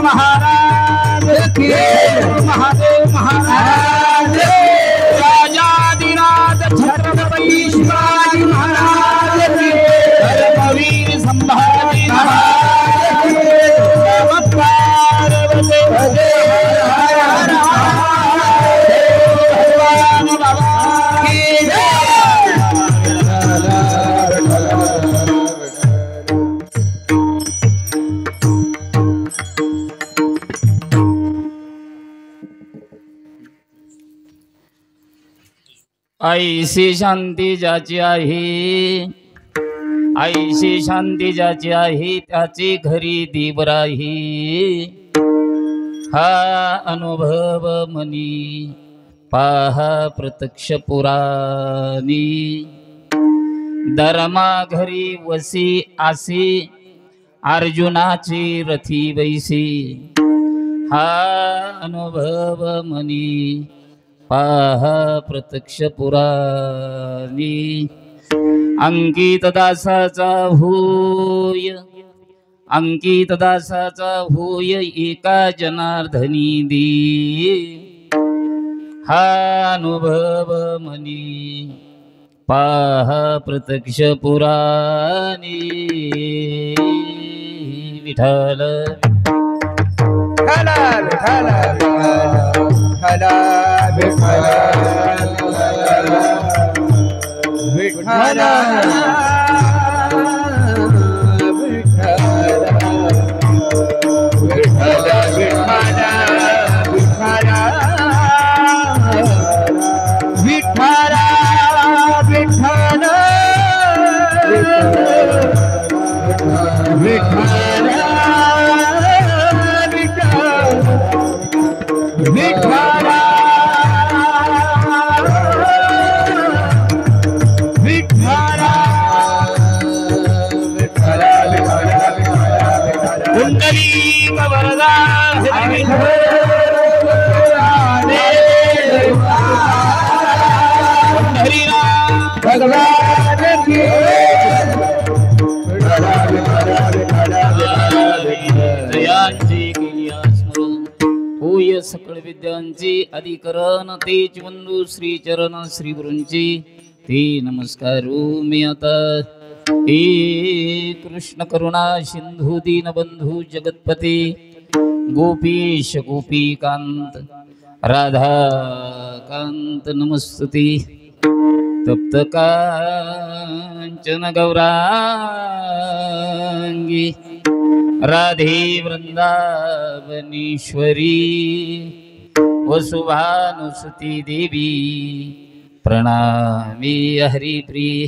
महाराज की महादेव महाराज राजाधिराज छत्रपती शिवाजी महाराज की धर्मवीर संभाजी महाराज की नमस्कार ऐसी शांती ज्याची आहे, ऐशी शांती ज्याची आहे त्याची घरी दिवराही. हा अनुभव मनी पहा प्रत्यक्ष पुराणी. धर्मा घरी वसी आसी अर्जुनाची रथी वैसी. हा अनुभव मनी पहा प्रत्यक्ष पुराणी. अंकित दासाचा होय, अंकित दासाचा होय एका जनार्दनी दे. हा अनुभव मनी पहा प्रत्यक्ष पुराणी. विठ्ठल होय सकळ विद्यांची अधिकरण तेज बंधू श्री चरण श्री गुरूंची ते नमस्कारू मी आता. हे कृष्ण करुणा सिंधू दीनबंधू जगतपती गोपीश गोपीकांत राधा कांत नमस्तुते. तप्त कांचन गौरांगी राधे वृंदावनेश्वरी वसुभानुसुती देवी प्रणामी हरिप्रिय.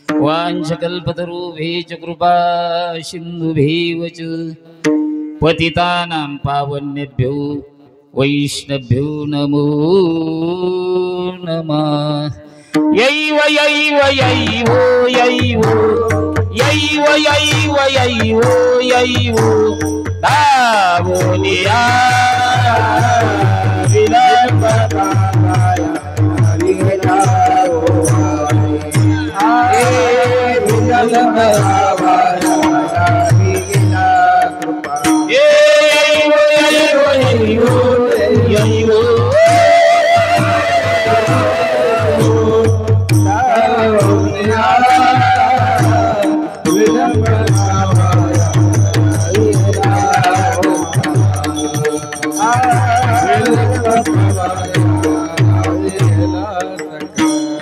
वाञ्छकल्पतरुभ्यश्च कृपा सिन्धुभ्येव च पतितानां पावनेभ्यो वैष्णवेभ्यो नमो नमः. यैव यैव यैव यैव यैव यैव यैव यैव दावोनिया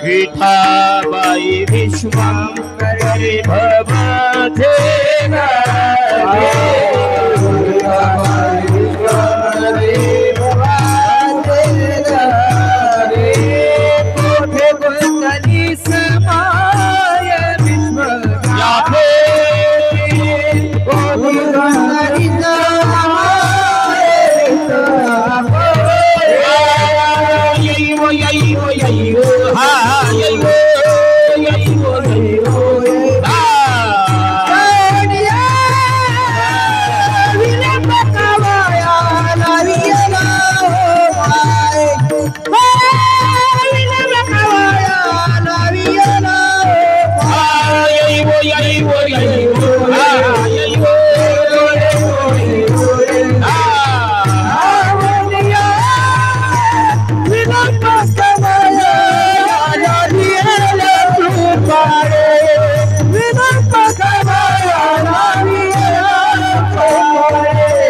विठाबाई विश्वांकरी भवते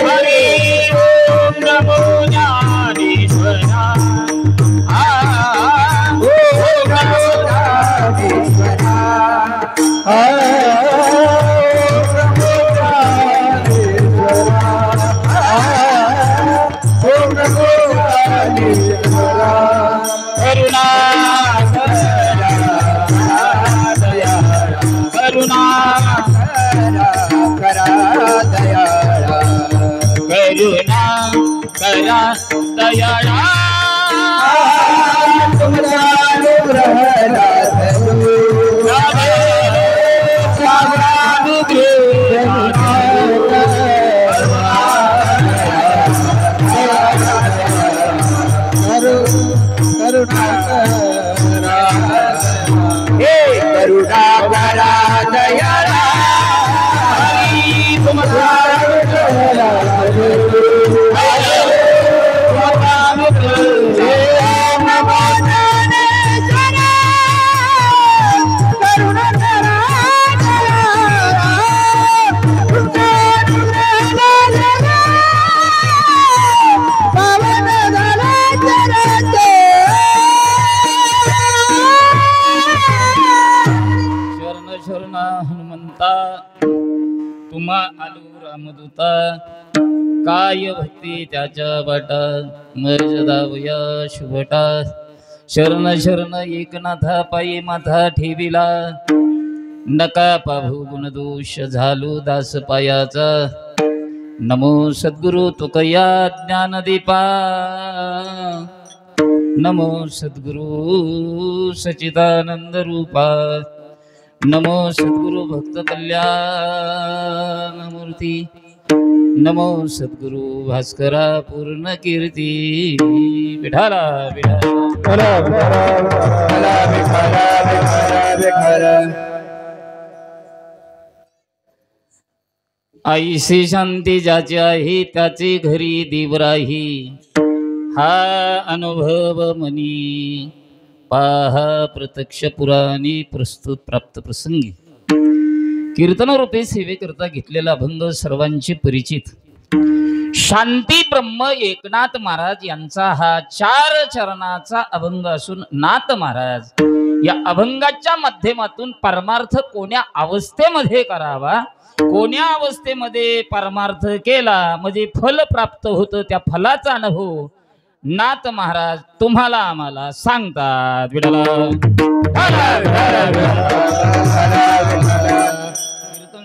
हरी ओम नमो ज्ञानेश्वरा ओम नमो ज्ञानेश्वरा करुणा करा दयाळा करुणा करा दयाळा तुमचा अनुग्रह करुणा करा दयाळा हनुमंता तुम्हा आलू रामदूता काय भक्ती त्याच्या बाटा मर्यादा वया शुभटा शरण शरण एकनाथा पायी माथा ठेविला नका पाहू गुणदोष झालो दास पायाचा नमो सद्गुरु तुकया ज्ञानदीपा नमो सद्गुरु सच्चिदानंद रूपा नमो सद्गुरु भक्त कल्याण मूर्ती नमो सद्गुरु भास्करा पूर्ण कीर्ती विठाला आईशी शांती ज्याची आहे त्याची घरी दिवराही हा अनुभव मनी पाहा प्रत्यक्ष पुराणी प्रस्तुत प्राप्त प्रसंगी कीर्तन रूपे सेवेकरता घेतलेला अभंग सर्वांची परिचित शांती ब्रह्म एकनाथ महाराज यांचा हा 4 चरणाचा अभंग असून नाथ महाराज या अभंगाच्या माध्यमातून परमार्थ कोण्या अवस्थेमध्ये करावा कोण्या अवस्थेमध्ये परमार्थ केला म्हणजे फल प्राप्त होतं त्या फलाचा अनुभव नाथ महाराज तुम्हाला आम्हाला सांगतात कीर्तन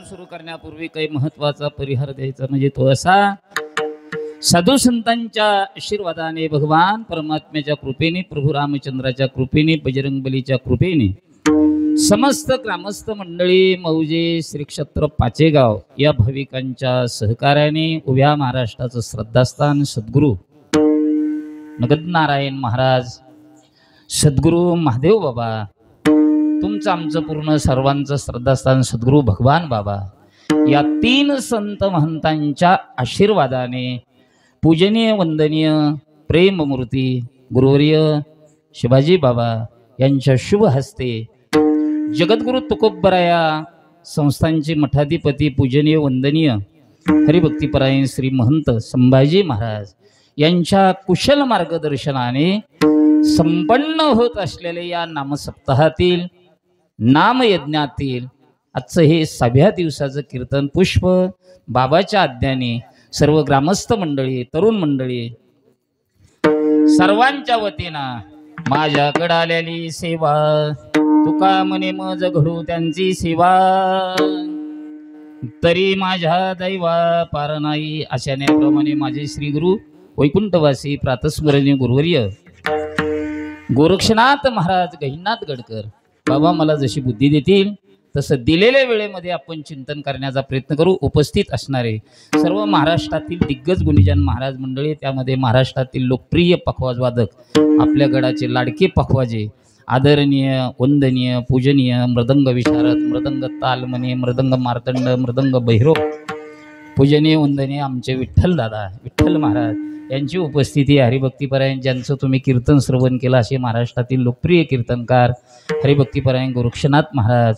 सुरू करण्यापूर्वी काही महत्वाचा परिहार द्यायचा म्हणजे तो असा साधू संतांच्या आशीर्वादाने भगवान परमात्म्याच्या कृपेने प्रभू रामचंद्राच्या कृपेने बजरंगबलीच्या कृपेने समस्त ग्रामस्थ मंडळी मौजे श्री क्षेत्र पाचेगाव या भाविकांच्या सहकार्याने उभ्या महाराष्ट्राचं श्रद्धास्थान सद्गुरू नगद नारायण महाराज सद्गुरू महादेव बाबा तुमचं आमचं पूर्ण सर्वांचं श्रद्धास्थान सद्गुरू भगवान बाबा या 3 संत महंतांच्या आशीर्वादाने पूजनीय वंदनीय प्रेममूर्ती गुरुवर्य शिवाजी बाबा यांच्या शुभ हस्ते जगद्गुरु तुकोबराया संस्थांचे मठाधिपती पूजनीय वंदनीय हरिभक्तीपरायण श्री महंत संभाजी महाराज यांच्या कुशल मार्गदर्शनाने संपन्न होत असलेले या नामसप्ताहातील नामयज्ञातील आजचं हे 6व्या दिवसाचं कीर्तन पुष्प बाबाच्या आज्ञाने सर्व ग्रामस्थ मंडळी तरुण मंडळी सर्वांच्या वतीनं माझ्याकडे आलेली सेवा तुका म्हणे मज घडू त्यांची सेवा तरी माझ्या दैवा पार नाही अशानेप्रमाणे माझे श्री गुरु वैकुंठवासी प्रातस्मरणीय गुरुवर्य गोरक्षनाथ महाराज गहिनाथ गडकर बाबा मला जशी बुद्धी देतील तसं दिलेल्या वेळेमध्ये आपण चिंतन करण्याचा प्रयत्न करू। उपस्थित असणारे सर्व महाराष्ट्रातील दिग्गज गुणीजन महाराज मंडळी त्यामध्ये महाराष्ट्रातील लोकप्रिय पखवाज वादक आपल्या गडाचे लाडके पखवाजे आदरणीय वंदनीय पूजनीय मृदंग विशारद मृदंग तालमणी मृदंग मार्तंड मृदंग भैरव पूजनीय वंदनीय आमचे विठ्ठल दादा विठ्ठल महाराज यांची उपस्थिती हरिभक्तीपरायण ज्यांचं तुम्ही कीर्तन श्रवण केलं असे महाराष्ट्रातील लोकप्रिय कीर्तनकार हरिभक्तीपरायण गोरक्षनाथ महाराज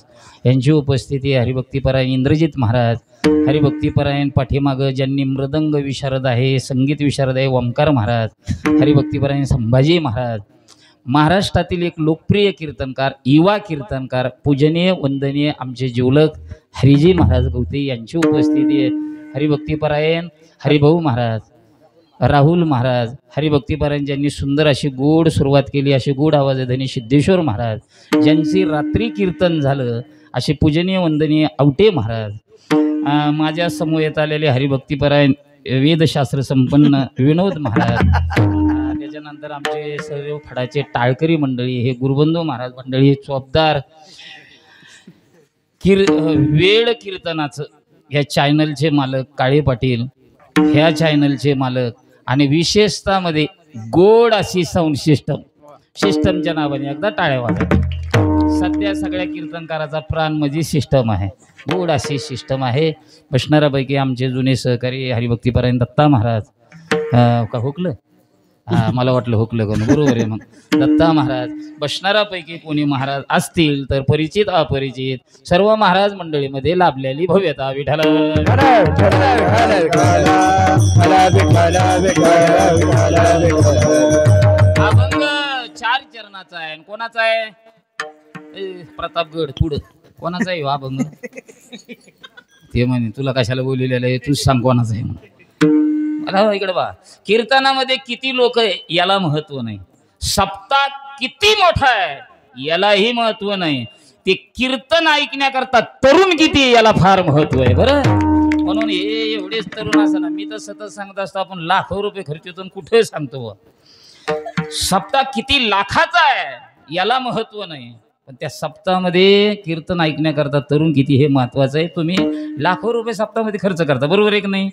यांची उपस्थिती हरिभक्तीपरायण इंद्रजित महाराज हरिभक्तीपरायण पाठीमागं ज्यांनी मृदंग विशारद आहे, संगीत विशारद आहे, ओंकार महाराज, हरिभक्तीपरायण संभाजी महाराज, महाराष्ट्रातील एक लोकप्रिय कीर्तनकार, युवा कीर्तनकार, पूजनीय वंदनीय आमचे जिवलक हरिजी महाराज गवते यांची उपस्थिती आहे. हरिभक्तीपरायण हरिभाऊ महाराज, राहुल महाराज, हरिभक्तीपरायण ज्यांनी सुंदर अशी गोड सुरुवात केली, अशी गोड आवाज धनी सिद्धेश्वर महाराज, ज्यांची रात्री कीर्तन झालं असे पूजनीय वंदनीय आवटे महाराज, माझ्या समूहात आलेले हरिभक्तीपरायण वेदशास्त्र संपन्न विनोद महाराज, त्याच्यानंतर आमचे सर्व फडाचे टाळकरी मंडळी, हे गुरुबंधू महाराज मंडळी, हे चोपदार वेळ कीर्तनाचं ह्या चॅनलचे मालक काळे पाटील, ह्या चॅनलचे मालक, आणि विशेषतः मध्ये गोड अशी साऊंड सिस्टमच्या नावाने एकदा टाळ्या वाजवा. सध्या सगळ्या कीर्तनकाराचा प्राण म्हणजे सिस्टम आहे, गोड अशी सिस्टम आहे. बसणाऱ्यापैकी आमचे जुने सहकारी हरिभक्तीपरायण दत्ता महाराज, का हुकलं? मला वाटलं हुकलं कोण, बरोबर आहे. मग दत्ता महाराज, बसणाऱ्यापैकी कोणी महाराज असतील तर परिचित अपरिचित सर्व महाराज मंडळीमध्ये लाभलेली भव्यता. विठ्ठल अभंग 4 चरणाचा आहे. कोणाचा आहे? प्रतापगड पुढं कोणाचा आहे अभंग? ते म्हणे तुला कशाला बोललेलं आहे, तूच सांग कोणाचा आहे म्हणून. मला इकडे बा, कीर्तनामध्ये किती लोक आहे याला महत्व नाही, सप्ताह किती मोठा आहे यालाही महत्व नाही, ते कीर्तन ऐकण्याकरता तरुण किती याला फार महत्व आहे बरं. म्हणून हे एवढेच तरुण असताना मी तर सतत सांगत असतो, आपण लाखो रुपये खर्चून कुठे सांगतो, सप्ताह किती लाखाचा आहे याला महत्व नाही, पण त्या सप्ताहामध्ये कीर्तन ऐकण्याकरता तरुण किती हे महत्वाचं आहे. तुम्ही लाखो रुपये सप्ताहामध्ये खर्च करता, बरोबर आहे की नाही?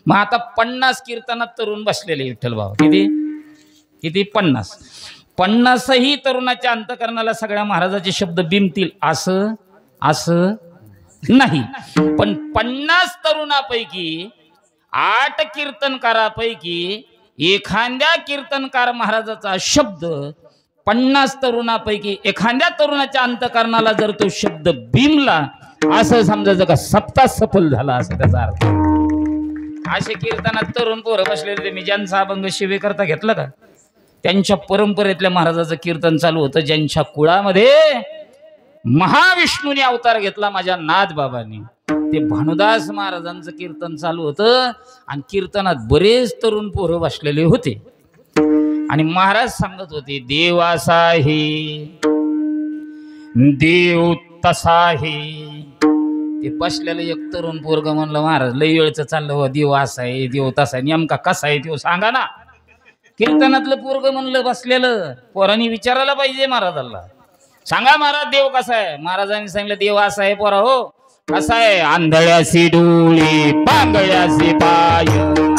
मग आता 50 कीर्तनात तरुण बसलेले विठ्ठल भाऊ, किती किती 50ही तरुणाच्या अंतकरणाला सगळ्या महाराजाचे शब्द बिंबतील असं असं नाही. पण 50 तरुणापैकी 8 कीर्तनकारापैकी एखाद्या कीर्तनकार महाराजाचा शब्द 50 तरुणापैकी एखाद्या तरुणाच्या अंतकरणाला जर तो शब्द बिंबला, असं समजायचं का सप्ताह सफल झाला असं त्याचा अर्थ. असे कीर्तनात तरुण पोरं बसलेले, मी ज्यांचा अभंग शिवे करता घेतला का, त्यांच्या परंपरेतल्या महाराजाचं कीर्तन चालू होतं, ज्यांच्या कुळामध्ये महाविष्णूने अवतार घेतला माझ्या नाथ बाबांनी, ते भानुदास महाराजांचं कीर्तन चालू होतं. आणि कीर्तनात बरेच तरुण पोरं बसलेले होते आणि महाराज सांगत होते, देव असाही देव तसाही. ते बसलेलं एक तरुण पोरग म्हणलं, महाराज लय वेळचं चाललं हो, देव असा आहे देव तसा आहे, नेमका कसा आहे देव सांगा ना. कीर्तनातलं पोरग म्हणलं बसलेलं, पोरांनी विचारायला पाहिजे महाराजाला, सांगा महाराज देव कसा आहे. महाराजांनी सांगितलं देव असा आहे पोरा हो, कसा आहे? आंधळ्यासी डोळे पांगळ्यासी पाय,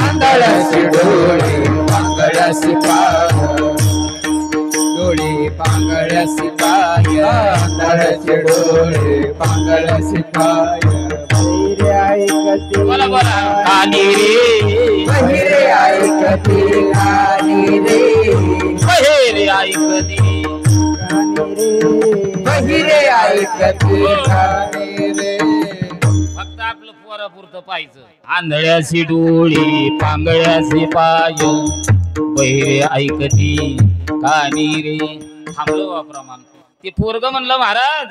आंधळ्यासी डोळे पांगळ्यासी पाय, डोळे पांगळ्यासी पाय, आंधळ्यासी डोळे पांगळ्यासी पाय. बहिरे ऐकते बोला बोला, कानी रे बहिरे ऐकते कानी रे, बहिरे ऐकते बहिरे ऐकते कानी रे. फक्त आपलं पोरापुरतं पाहायचं. आंधळ्यासी डोळे पांगळ्यासी पाय, बहिरे ऐकती कानी रे. थांबलो बा प्रमाण. ते पोरग म्हणलं, महाराज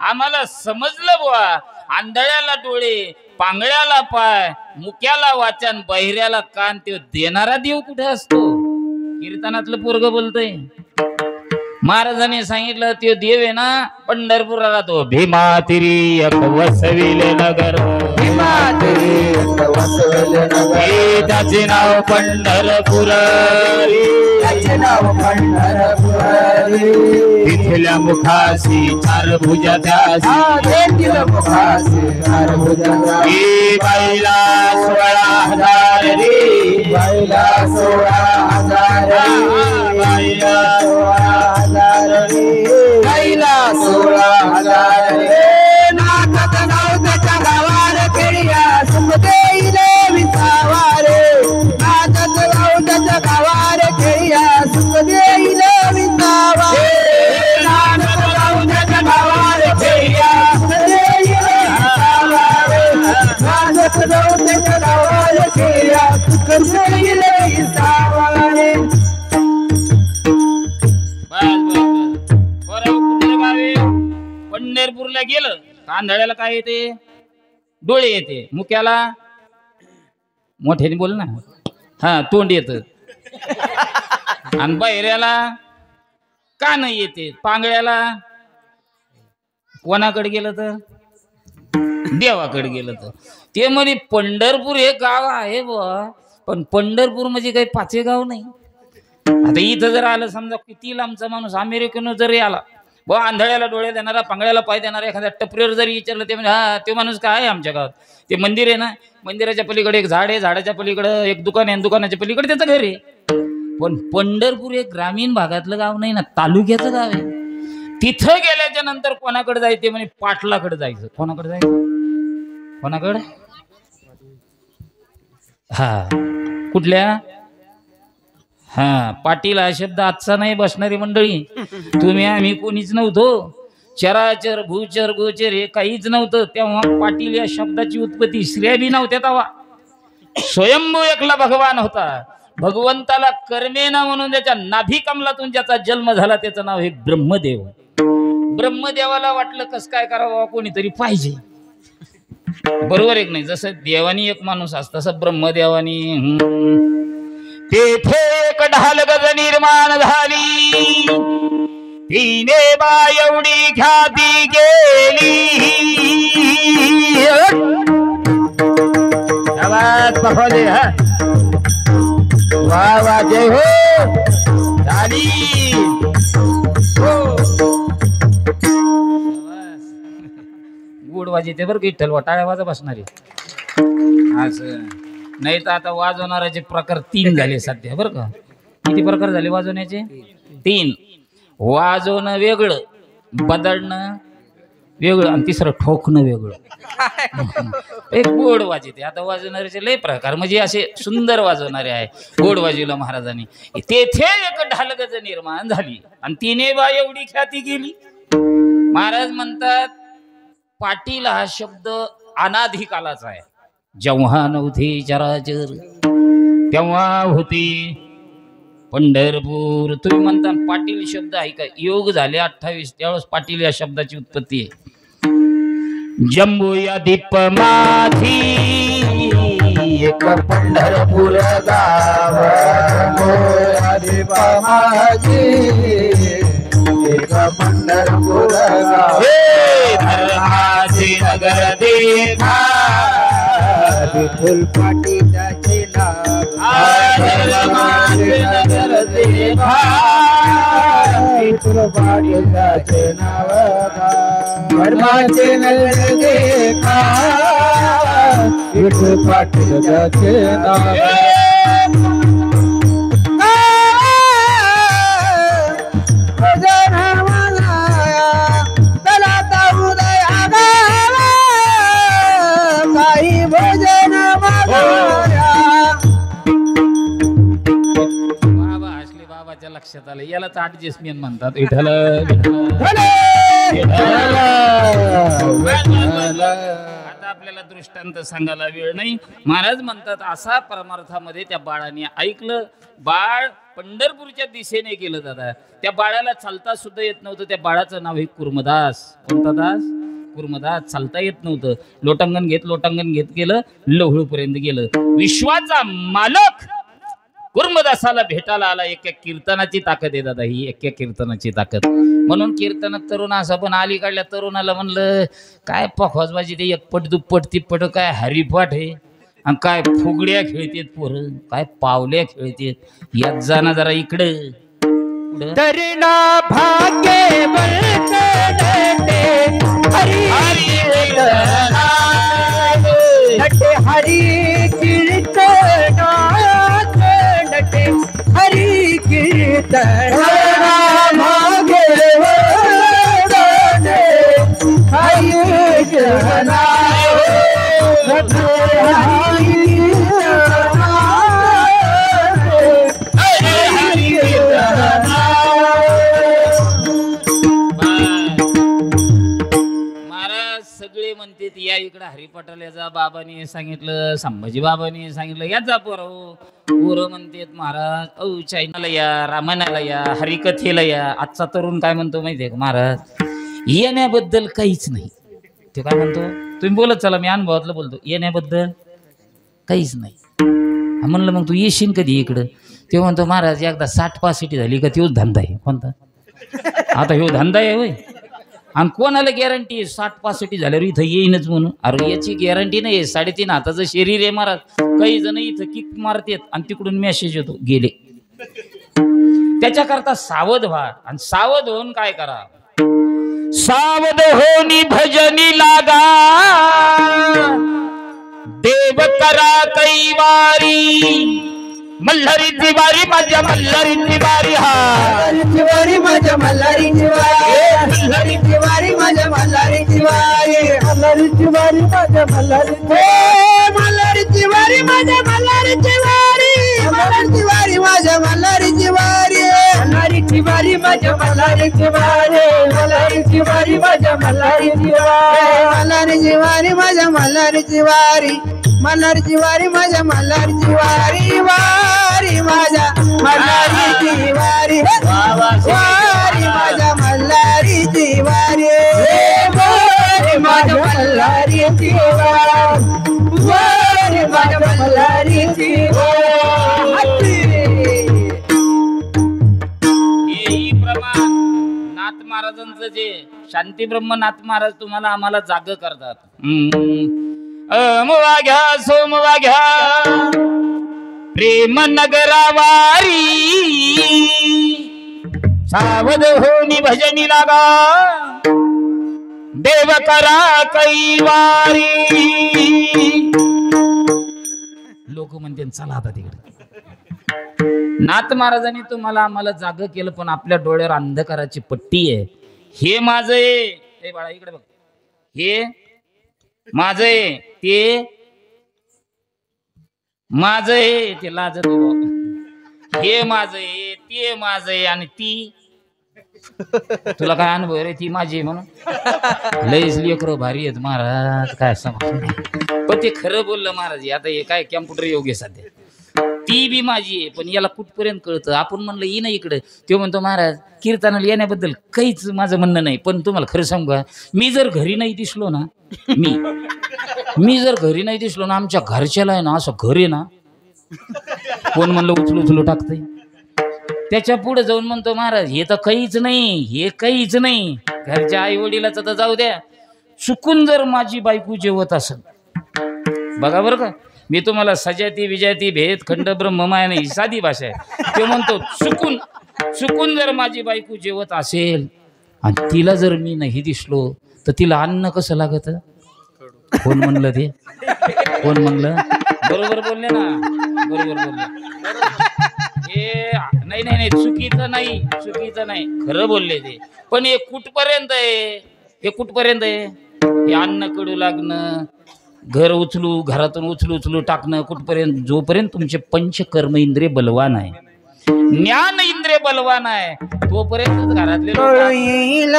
आम्हाला समजलं बुवा, आंधळ्याला डोळे पांगळ्याला पाय मुक्याला वाचन बहिऱ्याला कान, ते देणारा देव कुठे असतो? कीर्तनातलं पोरग बोलतय. महाराजांनी सांगितलं तो देव आहे ना पंढरपुराला, तो भीमा तिरी वसविले नगर, भीमा तिरी वसविले नगर, त्याचे नाव पंढरपूर, त्याचे नाव पंढरपूर. तिथल्या मुखाशी 4 भुजा त्यासी, तेथील मुखाशी 4 भुजा त्यासी. बाईला 16,000 रे, बाईला 16,000 बाईला 16,000 बाईला 16,000 नाथाच नाव त्याच्या गावाला खेळ्या सुख देईले विसावारे, नाथाच नाव त्याच्या गावाला खेळ्या सुख देईले विसावारे, नाथाच नाव त्याच्या गावाला खेळ्या सुख देईले विसावारे, नाथाच आंधळ्याला काय येते? डोळे येते. मुक्याला मोठ्याने बोल ना. हा, तोंड येतं. आणि बहिऱ्याला कान येते. पांगळ्याला कोणाकडे गेलं तर? देवाकडे गेलं तर. ते म्हणे पंढरपूर हे गाव आहे बुवा, पण पंढरपूर म्हणजे काही पाचे गाव नाही. आता इथं जर आलं समजा, किती लांबचा माणूस अमेरिकेनं जरी आला बुवा, आंधळ्याला डोळे देणारा, पांगळ्याला पाय देणारा एखाद्या टपरीवर जरी विचारलं, ते म्हणजे हा ते माणूस काय आहे आमच्या गावात? ते मंदिर आहे ना, मंदिराच्या पलीकडे एक झाड आहे, झाडाच्या पलीकडे एक दुकान आहे, दुकानाच्या पलीकडे त्याचं घर आहे. पण पंढरपूर हे ग्रामीण भागातलं गाव नाही ना, तालुक्याचं गाव आहे. तिथं गेल्याच्या नंतर कोणाकडे जायचे म्हणे? पाटलाकडे जायचं. कोणाकडे जायचं? कोणाकडे? हा, कुठल्या? हा, पाटील हा शब्द आजचा नाही बसणारी मंडळी. तुम्ही आम्ही कोणीच नव्हतो. चराचर भूचर गोचर हे काहीच नव्हतं तेव्हा. पाटील या शब्दाची उत्पत्ती स्त्रिया बी नव्हत्या तेव्हा. स्वयंभू एकला भगवान होता. भगवंताला कर्मेना म्हणून त्याच्या नाभी कमलातून ज्याचा जन्म झाला त्याचं नाव हे ब्रह्मदेव. ब्रह्मदेवाला वाटलं कस काय करावं, कोणीतरी पाहिजे. बरोबर एक नाही, जसं देवानी एक माणूस असत तसं ब्रह्मदेवानी. तेथे एक ढाल गज निर्माण झाली, तिने बा एवढी ख्याती गेली. वा वा, जय हो झाली. गोड वाजते बरं विठ्ठल, टाळ्या वाजा बसणारी. असं नाही तर आता वाजवणाऱ्याचे प्रकार 3 झाले सध्या बरं का. किती प्रकार झाले वाजवण्याचे? 3. वाजवणं वेगळं, बदलणं वेगळं, आणि तिसरं ठोकणं वेगळं. एक गोड वाजते. आता वाजवणाऱ्याचे लय प्रकार, म्हणजे असे सुंदर वाजवणारे आहे. गोड वाजवलं महाराजांनी. तेथे एक ढालगज निर्माण झाली आणि तिने बा एवढी ख्याती गेली. महाराज म्हणतात पाटील हा शब्द अनाधी कालाचा आहे. जेव्हा नव्हते चराचर तेव्हा होते पंढरपूर. तुम्ही म्हणता पाटील शब्द आहे का? योग झाले 28 त्यावेळेस पाटील या शब्दाची उत्पत्ती आहे. जम्बू या दीप माझी एक पंढरपूर गाव, दीप माझी एक पंढरपूर गाव. धर्माचे नगर देखा विठ्ठल पाटीलाचे नाव. धर्माचे नगर देखा विठ्ठल पाटीलाचे नाव. धर्माचे नगर देखा विठ्ठल पाटीलाचे नाव. लक्षात आलं, यालाच ऍडजस्टमेंट म्हणतात. विठ्ठल आता आपल्याला दृष्टांत सांगायला वेळ नाही. महाराज म्हणतात असा परमार्थामध्ये त्या बाळाने ऐकलं. बाळ पंढरपूरच्या दिशेने गेलं. दादा त्या बाळाला चालता सुद्धा येत नव्हतं. त्या बाळाचं नाव हे कुर्मदास. कोणता दास? कुर्मदास. चालता येत नव्हतं. लोटांगण घेत गेलं, लवळूपर्यंत गेलं. विश्वाचा मालक कुर्मदासाला भेटायला आला. एक कीर्तनाची ताकद आहे दादा, ही एक कीर्तनाची ताकद. म्हणून कीर्तनात तरुण असं, पण अलीकडल्या तरुणाला म्हणलं काय पखवाजबाजी, ते एकपट दुप्पट तिप्पट काय हरिपाठ आहे, आणि काय फुगड्या खेळतेत पोरं, काय पावल्या खेळतेत. यात जाणं जरा इकडं. तरुणा भाग्य बळते हरी हरी कीर्तनात नटे हरी कीर्तन. मागे हरी कीर्तन सगळे म्हणते या इकडं हरिपाठाला जा. बाबांनी सांगितलं, संभाजी बाबांनी सांगितलं, या जा पोरं. पोरं म्हणतात महाराज चायनाला या, रामायणाला या, हरिकथेला या. आजचा तरुण काय म्हणतो माहितीये का? महाराज येण्याबद्दल काहीच नाही, ते काय म्हणतो, तुम्ही बोलत चला, मी अनुभवातलं बोलतो. येण्याबद्दल काहीच नाही. म्हणलं मग तू येशील कधी इकडं? ते म्हणतो महाराज एकदा 60-65 झाली का तोच धंदा आहे. कोणता? आता ह्यो धंदा आहे होय. आणि कोणाला गॅरंटी 60-65 झाल्यावर इथं येईनच म्हणून? अरे याची गॅरंटी नाही. 3.5 हाताचं शरीर आहे महाराज. काही जण इथं किक मारतात आणि तिकडून मेसेज येतो गेले. त्याच्याकरता सावध व्हा. आणि सावध होऊन काय करा? सावध होनी भजनी लागा, देव करा कैवारी. मल्हारीची वारी माझ्या मल्हारीची वारी. हा मल्हारीची वारी माझ्या मल्हारीची वारी. मल्हारीची वारी माझ्या मल्हारीची वारी. मल्हारीची वारी माझ्या मल्हारीची वारी. मल्हारीची वारी माझ्या मल्हारीची वारी. मल्हारीची वारी माझ्या मल्हारीची वारी. मल्हारीची वारी माझ्या मल्हारीची वारी. मल्हारीची वारी माझ्या मल्हारीची वारी. मल्हारीची वारी माझ्या मल्हारीची वारी. मल्हारीची वारी माझ्या मल्हारीची वारी. वारी माझ्या मल्हारीची वारी. वारी माझ्या मल्हारीची वारी. वारी माझ्या मल्हारीची वारी. वारी माझ्या मल्हारीची वारी. हेही प्रमाण नाथ महाराजांचं जे शांती ब्रह्मनाथ महाराज तुम्हाला आम्हाला जाग करतात. अमवा घ्या सोमवा घ्या प्रेम नगरावारी. सावध होनी भजनी लागा, देव करा कैवारी. लोक म्हणते चला आता तिकडे. नाथ महाराजांनी तुम्हाला आम्हाला जाग केलं, पण आपल्या डोळ्यावर अंधकाराची पट्टी आहे. हे माझं आहे, हे बाळा इकडे बघ, हे माझं आहे, ते माझं आहे, ते लाजत हे माझं आहे, ते माझं आहे, आणि ती तुला काय अनुभव रे? ती माझी आहे म्हणून. लयच लेकरं भारी आहेत महाराज, काय सांग. पण ते खरं बोललं महाराज. आता हे काय कॅम्प्युटर योग आहे सध्या. ती बी माझी आहे, पण याला कुठपर्यंत कळतं? आपण म्हणलं ये ना इकडं, तो म्हणतो महाराज कीर्तनाला येण्याबद्दल काहीच माझं म्हणणं नाही. पण तुम्हाला खरं सांगू का, मी जर घरी नाही दिसलो ना, मी जर घरी नाही दिसलो ना, आमच्या घरच्याला आहे ना असं घर आहे ना, कोण म्हणलं उचलू टाकतंय. त्याच्या पुढे जाऊन म्हणतो महाराज हे तर काहीच नाही, हे काहीच नाही. घरच्या आई वडिलाचं तर जाऊ द्या, चुकून जर माझी बायको जेवत असेल, बघा बरं का, मी तुम्हाला सजाती विजाती भेद खंड ब्रह्ममाया नाही, साधी भाषा आहे. ते म्हणतो चुकून जर माझी बायको जेवत असेल आणि तिला जर मी नाही दिसलो तर तिला अन्न कसं लागत? कोण म्हणलं ते? कोण म्हणलं? बरोबर बोलले ना, बरोबर बोलले. हे नाही चुकीचं नाही, खरं बोलले ते. पण हे कुठपर्यंत आहे? हे कुठपर्यंत आहे? हे अन्न कडू लागणं, घरातून उचलू टाकणं कुठपर्यंत? जोपर्यंत तुमचे पंचकर्म इंद्रिय बलवान आहे, ज्ञान इंद्रिय बलवान आहे, तोपर्यंत घरातले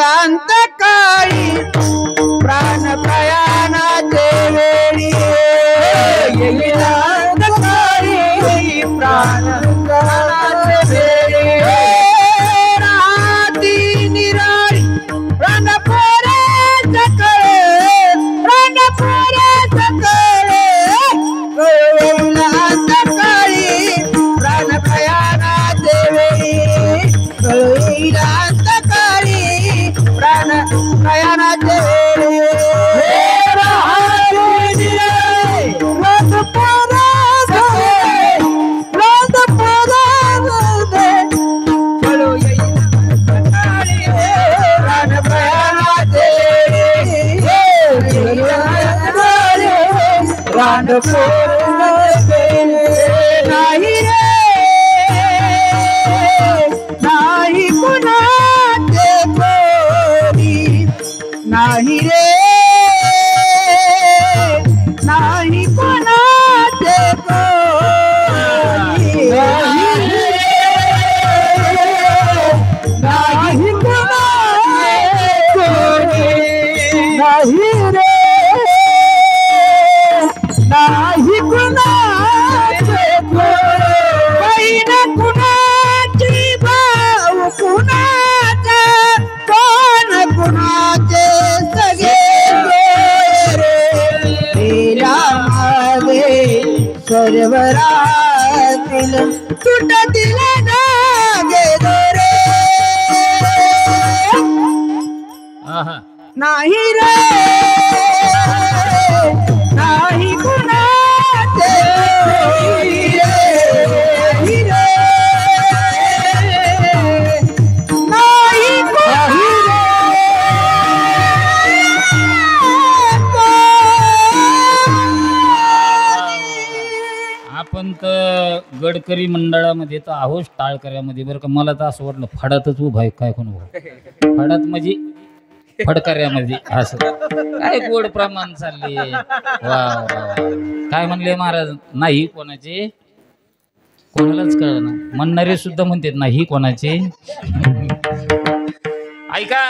अंतकाळी प्राण प्रयाणाचे वेळी. अंतकाळी प्राण प्रयाणाचे वेळी. राती निराळी प्राण पोराच कळे, प्राण पोराच कळे. अंतकाळी प्राण प्रयाणाचे वेळी. अंतकाळी प्राण प्रयाणाचे वेळी. नाही रे, नाही कुणाचे कोणी, नाही रे, नाही कुणाचे कोणी. नाही कुणाचे कोणी, नाही रे, नाही तुटतील धागे दोरे आहा. नाही रे नाही कुणाचे नाही रे नाही कुणाचे आपण तर गडकरी मंडळामध्ये तर आहोत टाळकऱ्यामध्ये बरं का. मला तर असं वाटलं फडातच उभा आहे काय कोण उभा फडात म्हणजे फडकऱ्यामध्ये असं काय गोड प्रमाण चालले. वा वा वा. काय म्हणले महाराज नाही कोणाचे कोणालाच कळलं ना. म्हणणारे सुद्धा म्हणतात नाही कोणाचे. ऐका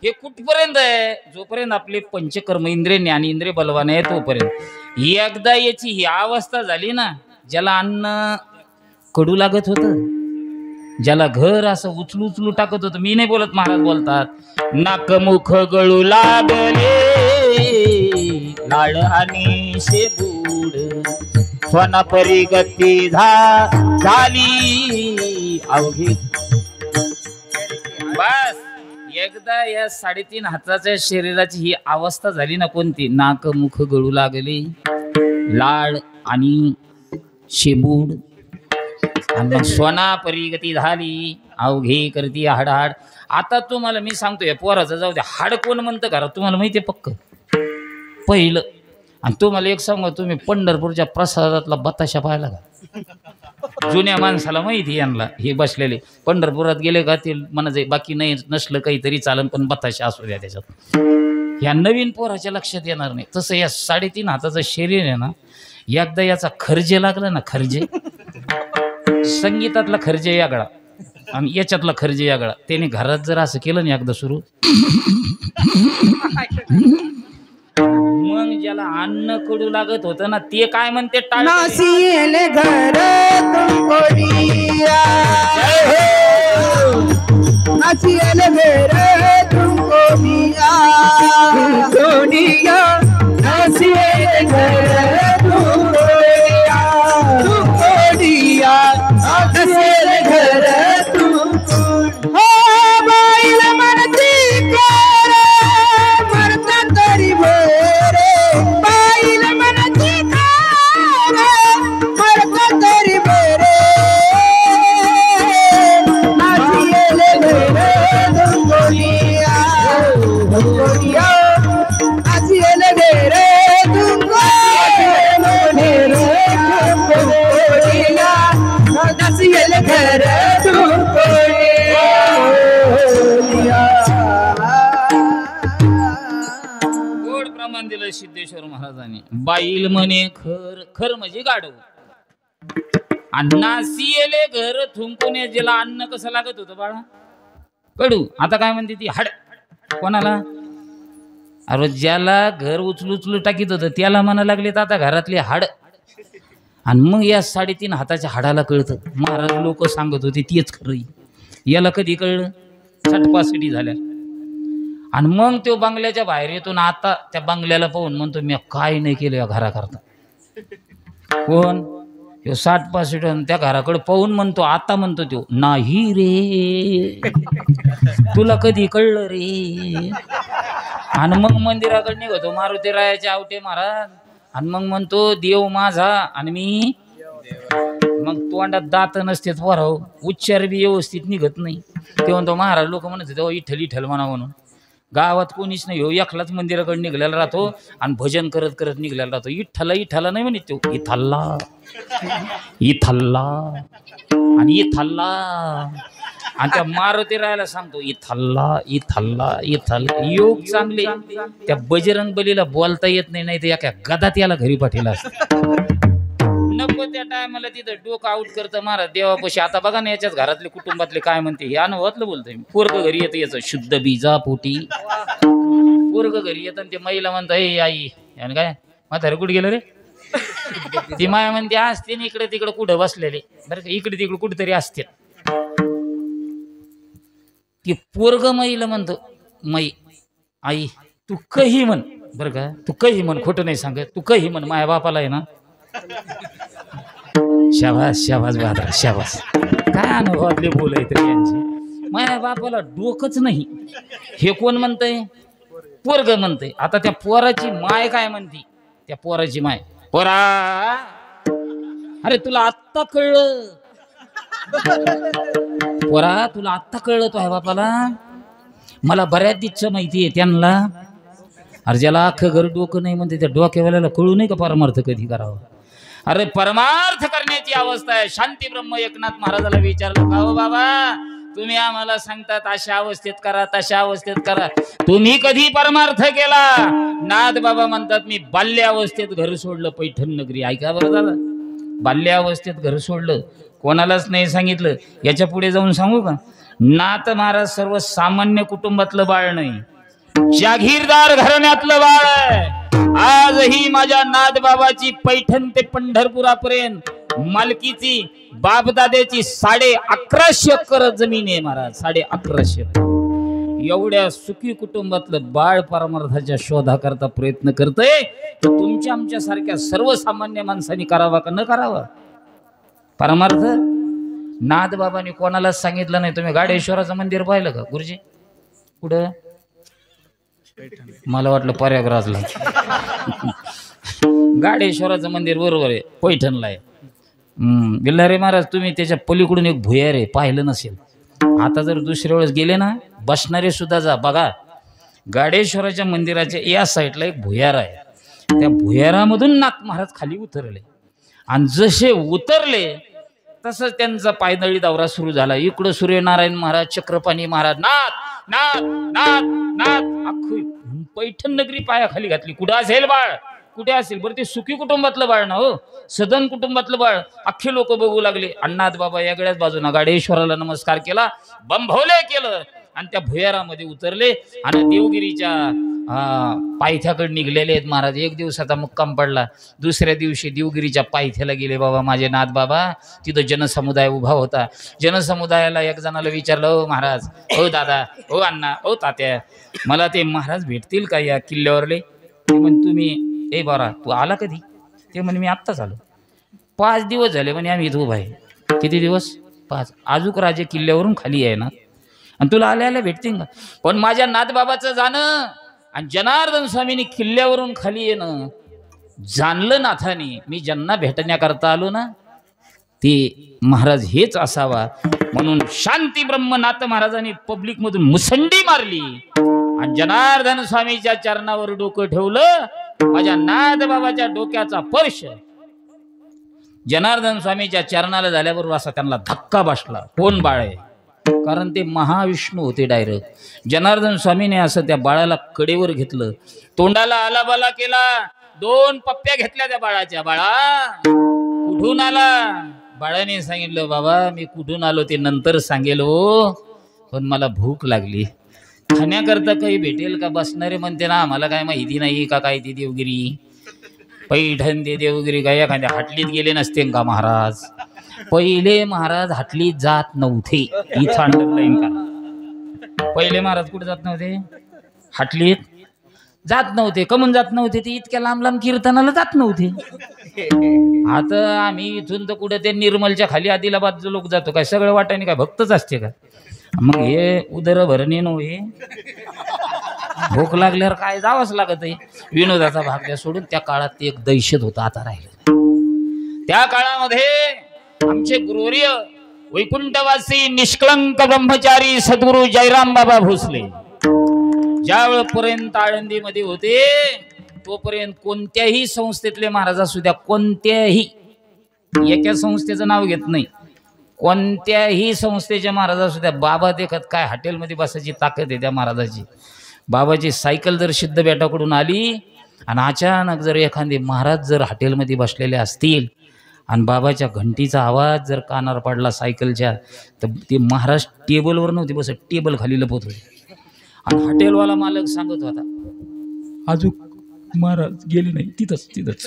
हे कुठपर्यंत आहे जोपर्यंत आपले पंचकर्म इंद्रिय ज्ञानेंद्रिय बलवान आहे तोपर्यंत. एकदा याची ही अवस्था झाली ना ज्याला अन्न कडू लागत होतं ज्याला घर असं उचलू उचलू टाकत होतं. मी नाही बोलत महाराज बोलतात. नाक मुख गळू लागले लाड आणि शेबूड स्वना परी गती झाली अवघी. बस एकदा या 3.5 हाताच्या शरीराची ही अवस्था झाली ना कोणती नाक मुख गळू लागले लाड आणि शेबूड आणि मग स्वना परिगती झाली अवघी करती हाडहाड. आता तुम्हाला मी सांगतोय पोराचं जाऊ दे हाड कोण म्हणतं घरात तुम्हाला माहितीये पक्क पहिलं. आणि तुम्हाला एक सांगू तुम्ही पंढरपूरच्या प्रसादातला बताशा पाहिला का. जुन्या माणसाला माहिती यांना हे बसलेले पंढरपुरात गेले का ते म्हणायचे बाकी नाही नसलं काहीतरी चालन पण बताशा असू द्या त्याच्यात. ह्या नवीन पोराच्या लक्षात येणार नाही. तसं या 3.5 हाताचं शरीर आहे ना एकदा याचा खर्जे लागला ना खर्जे संगीतातला खर्जे यागळा आणि याच्यातला खर्जे यागळा. त्याने घरात जर असं केलं ना एकदा सुरू मग ज्याला अन्न कडू लागत होतं ना ते काय म्हणते नासियल घर तुमको दिया नासियल घर तुमको दिया दुनिया नासियल घर तुमको दिया नासियल घर तुमको. हो बाईल मनती कर मरता तरी भरे बाईल मनती कर मरता तरी भरे नाचियल घर तुमको दिया नाचियल घर तुमको दिया नाचियल घर तुमको दिया. गोड प्रमाण दिलं सिद्धेश्वर महाराजांनी. बाईल म्हणे खर खर म्हणजे गाढव आणि नासियेले घर थुंकून ज्याला अन्न कसं लागत होतं बाळा कडू. आता काय म्हणते ती हाड कोणाला अरे ज्याला घर उचलू उचलू टाकीत होतं त्याला म्हणा लागले तर आता घरातली हाड. आणि मग या 3.5 हाताच्या हाडाला कळतं. महाराज लोक सांगत होते तेच खरं. याला कधी कळलं 60-65 झाल्या. आणि मग तो बंगल्याच्या बाहेर येतो ना आता त्या बंगल्याला पाहून म्हणतो मी काय नाही केलं या घराकरता. कोण तो 60-65 त्या घराकडे पाहून म्हणतो आता म्हणतो तो नाही रे तुला कधी कळलं रे. आणि मग मंदिराकडे निघतो मारुती रायाचे आवटे महाराज आणि मग म्हणतो देव माझा आणि मी मग तोंडात दात नसते पोराव उच्चार बी व्यवस्थित निघत नाही. ते म्हणतो महाराज लोक म्हणत तेव्हा इठ्ठल इठ्ठल म्हणा म्हणून. गावात कोणीच नाही हो एकलाच मंदिराकडे निघलेला राहतो आणि भजन करत करत निघलेला राहतो. इठ्ठला इठ्ठला नाही म्हणत तो इथल्ला इथल्ला आणि इथल्ला. आणि त्या मारुती राहायला सांगतो इथल्ला इथल्ला इथल्ला. योग चांगले त्या बजरंग बलीला बोलता येत नाही नाही तर एका गदात याला घरी पाठीला असतं. नको त्या टायमाला तिथं डोकं आउट करतं महाराज देवापाशी. आता बघा ना याच्याच घरातले कुटुंबातले काय म्हणते हे अनुभवातलं बोलतोय मी. पोरग घरी येतं याचं शुद्ध बीजा पोटी पोरग घरी येतं आणि ते महिला म्हणतं हे आई आणि काय म्हातारे कुठे गेलं रे. ती माया म्हणते असते ना इकडे तिकडे कुठं बसलेले बरं का इकडे तिकडे कुठेतरी असते. ती पोरग महिला म्हणतो मै आई तू कही म्हण बरं का तू कही म्हण खोटं नाही सांगत तू कही म्हण माझ्या बापाला आहे ना शाबास शाबास बहादर शाबास. काय अनुभवातले बोल आहेत रे यांची. माझ्या बापाला डोकंच नाही. हे कोण म्हणतंय? पोरग म्हणतंय. आता त्या पोराची माय काय म्हणती? त्या पोराची माय, पोरा अरे तुला आत्ता कळलं, पोरा तुला आत्ता कळलं तो आहे बापाला. मला बऱ्याच दिवस माहिती आहे त्यांना. अरे ज्याला अख्खं घर डोकं नाही म्हणते त्या डोक्यावाल्याला कळू नाही का परमार्थ कधी करावा. अरे परमार्थ करण्याची अवस्था आहे. शांती ब्रह्म एकनाथ महाराजाला विचारलं, का हो बाबा तुम्ही आम्हाला सांगतात अशा अवस्थेत करा तशा अवस्थेत करा, तुम्ही कधी परमार्थ केला? नाथ बाबा म्हणतात मी बाल्य अवस्थेत घर सोडलं पैठण नगरी. ऐका बरं झालं, बाल्य अवस्थेत घर सोडलं, कोणालाच नाही सांगितलं. याच्या पुढे जाऊन सांगू का? नाथ महाराज सर्वसामान्य कुटुंबातलं बाळ नाही, जागीरदार घराण्यातलं बाळ आहे. आजही माझ्या नाथ बाबाची पैठण ते पंढरपुरापर्यंत मालकीची बापदाद्याची 1150 एकर जमीन आहे महाराज. 1150 एवढ्या सुखी कुटुंबातलं बाळ परमार्थाच्या शोधाकरता प्रयत्न करतंय. तर तुमच्या आमच्या सारख्या सर्वसामान्य माणसांनी करावा का न करावा परमार्थ? नाथ बाबांनी कोणालाच सांगितलं नाही. तुम्ही गाडेश्वराचं मंदिर पाहिलं का गुरुजी? कुठं? मला वाटलं पर्यागराजला. गाडेश्वराचं मंदिर बरोबर आहे, पैठणला आहे. गिल्हारे महाराज तुम्ही त्याच्या पलीकडून एक भुयार आहे, पाहिलं नसेल. आता जर दुसऱ्या वेळेस गेले ना, बसणारे सुद्धा जा बघा. गाडेश्वराच्या मंदिराच्या या साईडला एक भुयार आहे. त्या भुयारामधून नाथ महाराज खाली उतरले आणि जसे उतरले तसंच त्यांचा पायदळी दौरा सुरू झाला. इकडं सूर्यनारायण महाराज, चक्रपाणी महाराज, नाथ नाथ नाथ नाथ, अख्खी पैठण नगरी पायाखाली घातली. कुठं असेल बाळ? कुठे असेल बरं? ते सुखी कुटुंबातलं बाळ ना हो, सदन कुटुंबातलं बाळ. अख्खे लोक बघू लागले. अण्णाथ बाबा यागड्याच बाजूना गाडेश्वराला नमस्कार केला, बंभोले केलं आणि त्या भुयारामध्ये उतरले आणि देवगिरीच्या पायथ्याकडे निघलेले आहेत महाराज. एक दिवसाचा मुक्काम पडला. दुसऱ्या दिवशी देवगिरीच्या पायथ्याला गेले बाबा माझे नाथ बाबा. तिथं जनसमुदाय उभा होता. जनसमुदायाला एक जणाला विचारलं, हो महाराज, हो दादा, हो अण्णा, हो तात्या, मला ते महाराज भेटतील का या किल्ल्यावरले? ते म्हण तुम्ही ए बरा तू आला कधी? ते म्हणे मी आत्ताच आलो. 5 दिवस झाले म्हणे आम्ही इथं उभा आहे. किती दिवस? 5. आजूक राजे किल्ल्यावरून खाली आहे ना, आणि तुला आल्या भेटतील का? पण माझ्या नाथबाबाचं जाणं आणि जनार्दन स्वामींनी किल्ल्यावरून खाली येणं जाणलं नाथाने. मी ज्यांना भेटण्याकरता आलो ना ते महाराज हेच असावा. म्हणून शांती ब्रह्मनाथ महाराजांनी पब्लिक मधून मुसंडी मारली आणि जनार्दन स्वामीच्या चरणावर डोकं ठेवलं. माझ्या नाथ बाबाच्या डोक्याचा स्पर्श जनार्दन स्वामीच्या चरणाला झाल्याबरोबर असा त्यांना धक्का बसला. कोण बाळ आहे? कारण ते महाविष्णू होते डायरेक्ट. जनार्दन स्वामीने असं त्या बाळाला कडेवर घेतलं, तोंडाला आलाबाला केला, 2 पप्प्या घेतल्या त्या बाळाच्या. बाळा कुठून आला? बाळाने सांगितलं, बाबा मी कुठून आलो ते नंतर सांगेल हो, पण मला भूक लागली, खाण्याकरता काही भेटेल का? बसणारे म्हणते ना आम्हाला काय माहिती नाही का काय ती देवगिरी पैठण ते देवगिरी काय एखाद्या हाटलीत गेले नसते का महाराज? पहिले महाराज हाटलीत जात नव्हते. इथं अंडरलाईन करा. पहिले महाराज कुठे जात नव्हते? हाटलीत जात नव्हते. कमून जात नव्हते? ते इतक्या लांब लांब कीर्तनाला जात नव्हते. आता आम्ही इथून तर कुठे ते निर्मलच्या खाली आदिलाबादचं लोक जातो काय? सगळं वाटाने काय भक्तच असते का? मग हे उदर भरणे नव्हे, भूक लागल्यावर काय जावंच लागत आहे. विनोदाचा भाग द्या सोडून. त्या काळात ते एक दहशत होता, आता राहिलं. त्या काळामध्ये आमचे गुरुवर्य वैकुंठवासी निष्कलंक ब्रह्मचारी सद्गुरु जयराम बाबा भोसले ज्यावेळेपर्यंत आळंदीमध्ये होते तोपर्यंत कोणत्याही संस्थेतले महाराज असू द्या, कोणत्याही एका संस्थेचं नाव घेत नाही, कोणत्याही संस्थेचे महाराज असू द्या, बाबा देखत काय हॉटेलमध्ये बसायची ताकद आहे त्या महाराजाची. बाबाची सायकल जर सिद्ध बेटाकडून आली आणि अचानक जर एखादे महाराज जर हॉटेलमध्ये बसलेले असतील आणि बाबाच्या घंटीचा आवाज जर कानावर पडला सायकलच्या, तर ते महाराज टेबलवर नव्हते बसत, टेबल खाली लपत होते. आणि हॉटेलवाला मालक सांगत होता अजून महाराज गेले नाही तिथंच.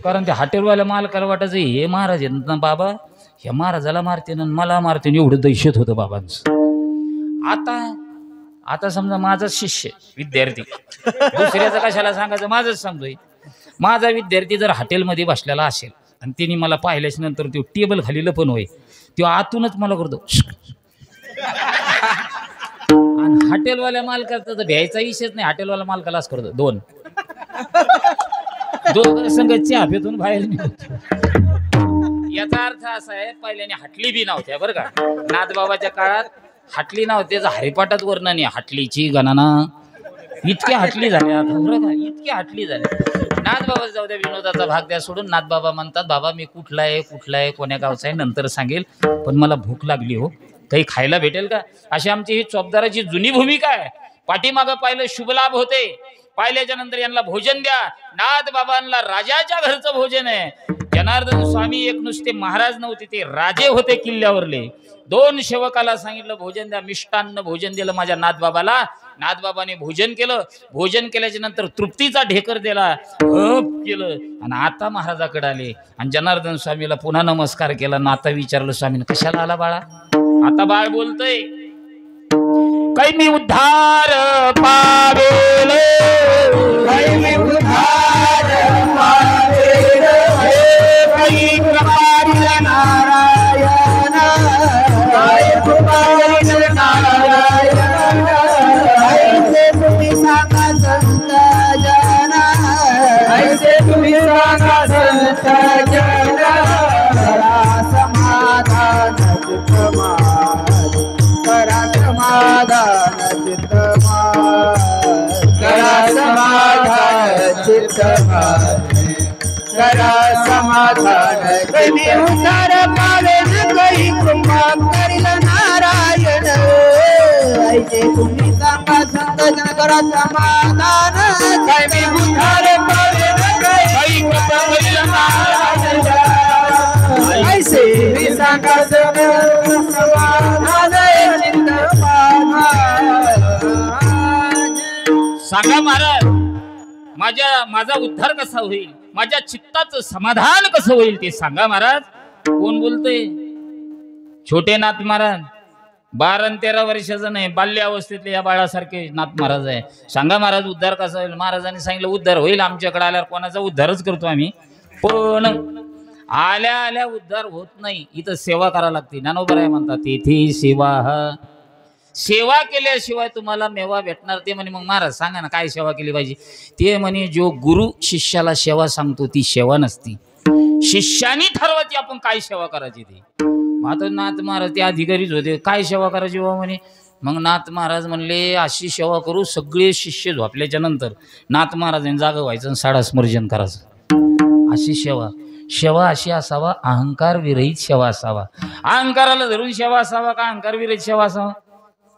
कारण त्या हॉटेलवाल्या मालकाला वाटायचं हे महाराज आहेत ना बाबा, ह्या महाराजाला मारते ना मला मारते, एवढं दहशत होतं बाबांचं. आता समजा माझाच शिष्य विद्यार्थी, दुसऱ्याचं कशाला सांगायचं, माझंच सांगतोय, माझा विद्यार्थी जर हॉटेलमध्ये बसलेला असेल आणि त्यांनी मला पाहिल्याच्या नंतर तो टेबल खाली लपन होय तो आतूनच मला करतो आणि हॉटेलवाल्या मालकाचा तर भ्यायचा विषयच नाही. हॉटेलवाला मालकालाच करतो दोन संघ चहा पितून बाहेर निघतो. याचा अर्थ असा आहे पहिल्याने हाटली बी नव्हत्या बरं का. नाथबाबाच्या काळात हाटली नव्हते. हरिपाठात वर्णन आहे हाटलीची गणना इतक्या हाटली झाल्या बरं का. इतक्या हाटली झाल्या. नाथबाबा जाऊ द्या विनोदाचा भाग द्या सोडून. नाथबाबा म्हणतात बाबा मी कुठला आहे कोण्या गावचा आहे नंतर सांगेल पण मला भूक लागली हो काही खायला भेटेल का. अशी आमची ही चोपदाराची जुनी भूमिका आहे. पाठीमागं पाहिलं शुभलाभ होते. पाहिल्याच्या नंतर यांना भोजन द्या. नाथबाबांना राजाच्या घरचं भोजन आहे. जनार्दन स्वामी एक नुसते महाराज नव्हते ते राजे होते किल्ल्यावरले. 2 सेवकाला सांगितलं भोजन द्या. मिष्टान्न भोजन दिलं माझ्या नाथबाबाला. नाथबाबाने भोजन केलं. भोजन केल्याच्या नंतर तृप्तीचा ढेकर दिला केलं आणि आता महाराजाकडे आले आणि जनार्दन स्वामीला पुन्हा नमस्कार केला. आणि आता विचारलं स्वामीने कशाला आला बाळा. आता बाळ बोलतय काही मी उद्धार पावेल काही मी उद्धार पावेल काही कृपाळील नारायण काही कृपाळील नारायण ऐसे तुम्ही सांगा संत जन ऐसे तुम्ही सांगा संत जन करा समाधान चित्तमान करा समाधान कमी उतार पावेल काही कृपा करील नारायण ऐसे तुम्ही सांगा संत जन करा समाधान कमी उतार पावेल काही कृपा करील नारायण ऐसे तुम्ही सांगा समाधान सांगा महाराज माझा उद्धार कसा होईल माझ्या चित्ताचं समाधान कसं होईल ते सांगा महाराज. कोण बोलतय. छोटे नाथ महाराज 12 आणि 13 वर्षाचं नाही बाल्यावस्थेतले या बाळासारखे नाथ महाराज आहे. सांगा महाराज उद्धार कसा होईल. महाराजांनी सांगितलं उद्धार होईल आमच्याकडे आल्यावर कोणाचा उद्धारच करतो आम्ही पण आल्या आल्या उद्धार होत नाही. इथं सेवा करायला लागते. ज्ञानोबा राय म्हणतात तेथे सेवा केल्याशिवाय तुम्हाला मेवा भेटणार. ते म्हणे मग महाराज सांगा ना काय सेवा केली पाहिजे. ते म्हणे जो गुरु शिष्याला सेवा सांगतो ती सेवा नसती. शिष्यानी ठरवायची आपण काय सेवा करायची ती. आता नाथ महाराज ते अधिकारीच होते काय सेवा करायची बा म्हणे. मग नाथ महाराज म्हणले अशी सेवा करू सगळे शिष्य झोपल्याच्या नंतर नाथ महाराजांनी जागा व्हायचं आणि साडा स्मर्जन करायचं. अशी सेवा अशी असावा अहंकार विरहित सेवा असावा. अहंकाराला धरून सेवा असावा का अहंकार विरहित सेवा असावा.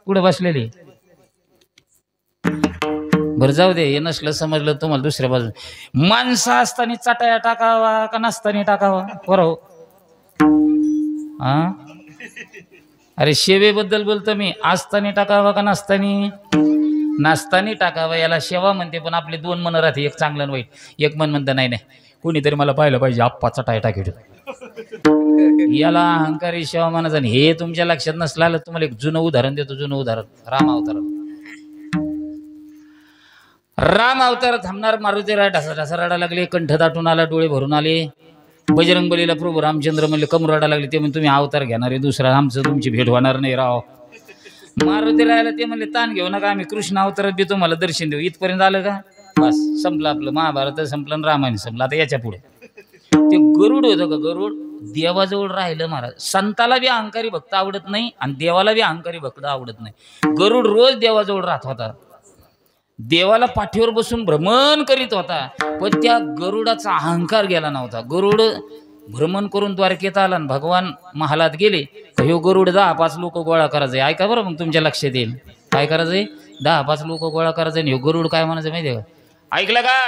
पुढे बसलेले बरं जाऊ दे. हे नसलं समजलं तुम्हाला दुसऱ्या बाजून माणसं असताना चटाया टाकावा का नसताना टाकावा बरोबर. अरे शेवेबद्दल बोलतो मी. असताना टाकावा का नसताना टाकावा याला सेवा म्हणते. पण आपले 2 मन राहते एक चांगलं वाईट. एक मन म्हणतं नाही कोणीतरी मला पाहिलं पाहिजे आप्पा चटाया टाकेल याला अहंकारी सेवा मानायचं. आणि हे तुमच्या लक्षात नसलं आलं तुम्हाला एक जुनं उदाहरण देतो. जुनं उदाहरण राम अवतार थांबणार मारुती राय ढसा रडायला लागले. कंठ दाटून आला डोळे भरून आले. बजरंग बलीला प्रभू रामचंद्र म्हणले कम रडायला लागले. ते म्हणजे तुम्ही अवतार घेणार आहे दुसरा आमचं तुमची भेट होणार नाही राव. मारुती रायला ते म्हणले ताण घेऊ नका आम्ही कृष्ण अवतारात बी तुम्हाला दर्शन देऊ. इथपर्यंत आलं का बस संपलं आपलं. महाभारत संपलं आणि रामायण संपलं. आता याच्या पुढे ते गरुड होतं का गरुड देवाजवळ राहिलं महाराज. संताला बी अहंकारी भक्त आवडत नाही आणि देवाला बी अहंकारी भक्त आवडत नाही. गरुड रोज देवाजवळ राहत होता. देवाला पाठीवर बसून भ्रमण करीत होता. पण त्या गरुडाचा अहंकार गेला नव्हता. गरुड भ्रमण करून द्वारकेत आला आणि भगवान महालात गेले. ह्यो गरुड 10-5 लोक गोळा करायचे. ऐका बरं मग तुमच्या लक्षात येईल काय करायचंय. 10-5 लोक गोळा करायचे. ह्यो गरुड काय म्हणायचं माहितीये का. ऐकलं का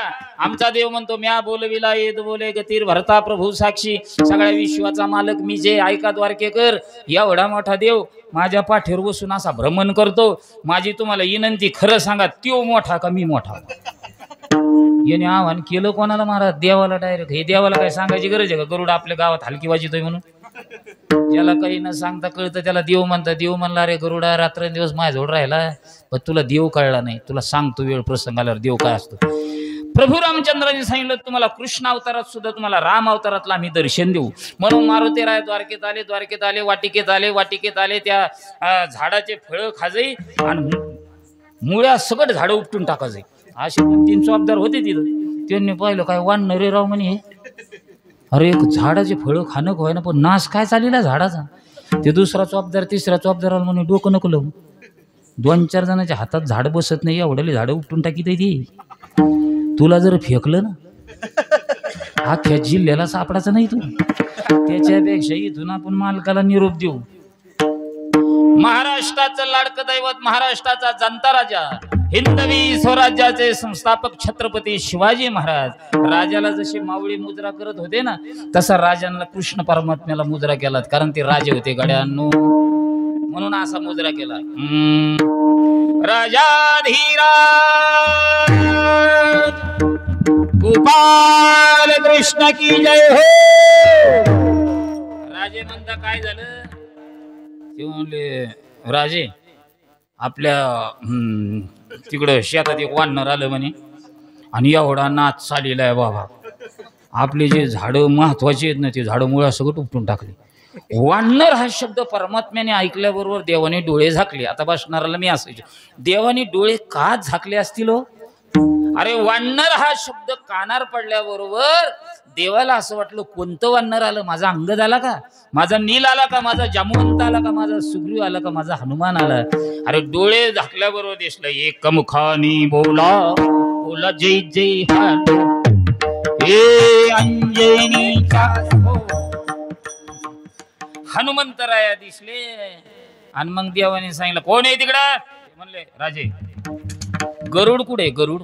आमचा देव म्हणतो म्या बोलविला येत बोले गतीर भरता प्रभू साक्षी सगळ्या विश्वाचा मालक मी जे. ऐका द्वारकेकर एवढा मोठा देव माझ्या पाठीवर बसून असा भ्रमण करतो. माझी तुम्हाला विनंती खरं सांगा त्यो मोठा का मी मोठा. याने आव्हान केलं कोणाला महाराज देवाला डायरेक्ट. हे देवाला काय सांगायची गरज आहे का गरुड आपल्या गावात हलकी वाजतोय म्हणून. ज्याला काही न सांगता कळतं त्याला देव म्हणतात. देव म्हणला अरे गरुडा रात्रंदिवस माझ्याजवळ राहिला पण तुला देव कळला नाही. तुला सांगतो वेळ प्रसंग आल्यावर देव काय असतो. प्रभू रामचंद्रांनी सांगितलं तुम्हाला कृष्ण अवतारात सुद्धा तुम्हाला राम अवतारातला आम्ही दर्शन देऊ म्हणून मारुतीराय द्वारकेत आले वाटिकेत आले त्या झाडाचे फळं खाजई आणि मुळ्या सगळं झाडं उपटून टाकायचे असे 2-3 चौबदार होते तिथं त्यांनी पाहिलं काय वाढणार रे राव म्हणे अरे एक झाडाचे फळं खाणं काय ना पण नाश काय चाललेला झाडाचा ते दुसरा चौबदार तिसरा चौबदार म्हणे डोकं नको लावून 2-4 जणांच्या हातात झाड बसत नाही एवढ्याले झाडं उपटून टाकीत ती तुला जर फेकलं ना अख्ख्या जिल्ह्याला सापडायचं नाही तू त्याच्यापेक्षा इथून आपण मालकाला निरोप देऊ महाराष्ट्राचं लाडकं दैवत महाराष्ट्राचा जनता राजा हिंदवी स्वराज्याचे संस्थापक छत्रपती शिवाजी महाराज राजाला जशी मावळी मुद्रा करत होते ना तसा राजांना कृष्ण परमात्म्याला मुद्रा केला कारण ते राजे होते गड्यांनो म्हणून असा मुद्रा केला राजाधीराज गोपाल कृष्ण की जय हो राजे म्हणता काय झालं ते म्हणले राजे आपल्या तिकडं शेतात एक वानर आलं म्हणे आणि एवढा नाच चाललेला आहे बाबा आपले जे झाडं महत्वाचे आहेत ना ते झाडं मुळा सगळं उपटून टाकले वानर हा शब्द परमात्म्याने ऐकल्याबरोबर देवाने डोळे झाकले आता बसणाराला मी असायचो देवाने डोळे का झाकले असतील हो अरे वानर हा शब्द कानार पडल्याबरोबर देवाला असं वाटलं कोणतं वानर आलं माझा अंगद आला का माझा नील आला का माझा जामवंत आला का माझा सुग्रीव आला का माझा हनुमान आला अरे डोळे झाकल्याबरोबर दिसलं एकमुखानी बोला बोला जय जय हे अंजनीचा हनुमंतराया दिसले आणि मग देवाने सांगितलं कोण आहे तिकडं म्हणले राजे गरुड कुठे गरुड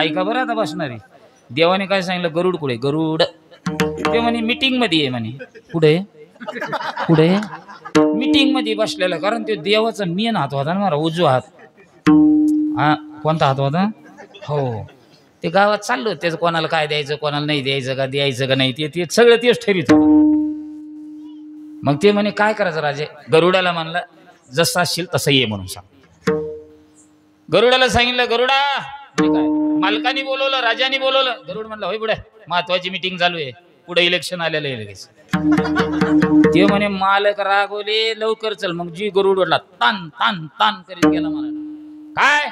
ऐका बरं आता बसणारे देवाने काय सांगितलं गरुड कुठे गरुड ते म्हणे मीटिंग मध्ये आहे म्हणे कुठे कुठे मीटिंग मध्ये बसलेला कारण ते देवाचा मेन हात होता ना मला उजवा हात हा कोणता हात होता हो ते गावात चाललो त्याचं कोणाला काय द्यायचं कोणाला नाही द्यायचं का नाही ते सगळं तेच ठरवित होतं मग ते म्हणे काय करायचं राजे गरुडाला म्हणलं जसं असशील तसं ये म्हणून सांग गरुडाला सांगितलं गरुडा काय मालकाने बोलवलं राजाने बोलवलं गरुड म्हणलं होय पुढे महत्वाची मीटिंग चालू आहे पुढे इलेक्शन आलेलं आहे लगेच ते म्हणे मालक रागवले लवकर चल मग जी गरुड ओढला तान तान तान करीत गेला मला काय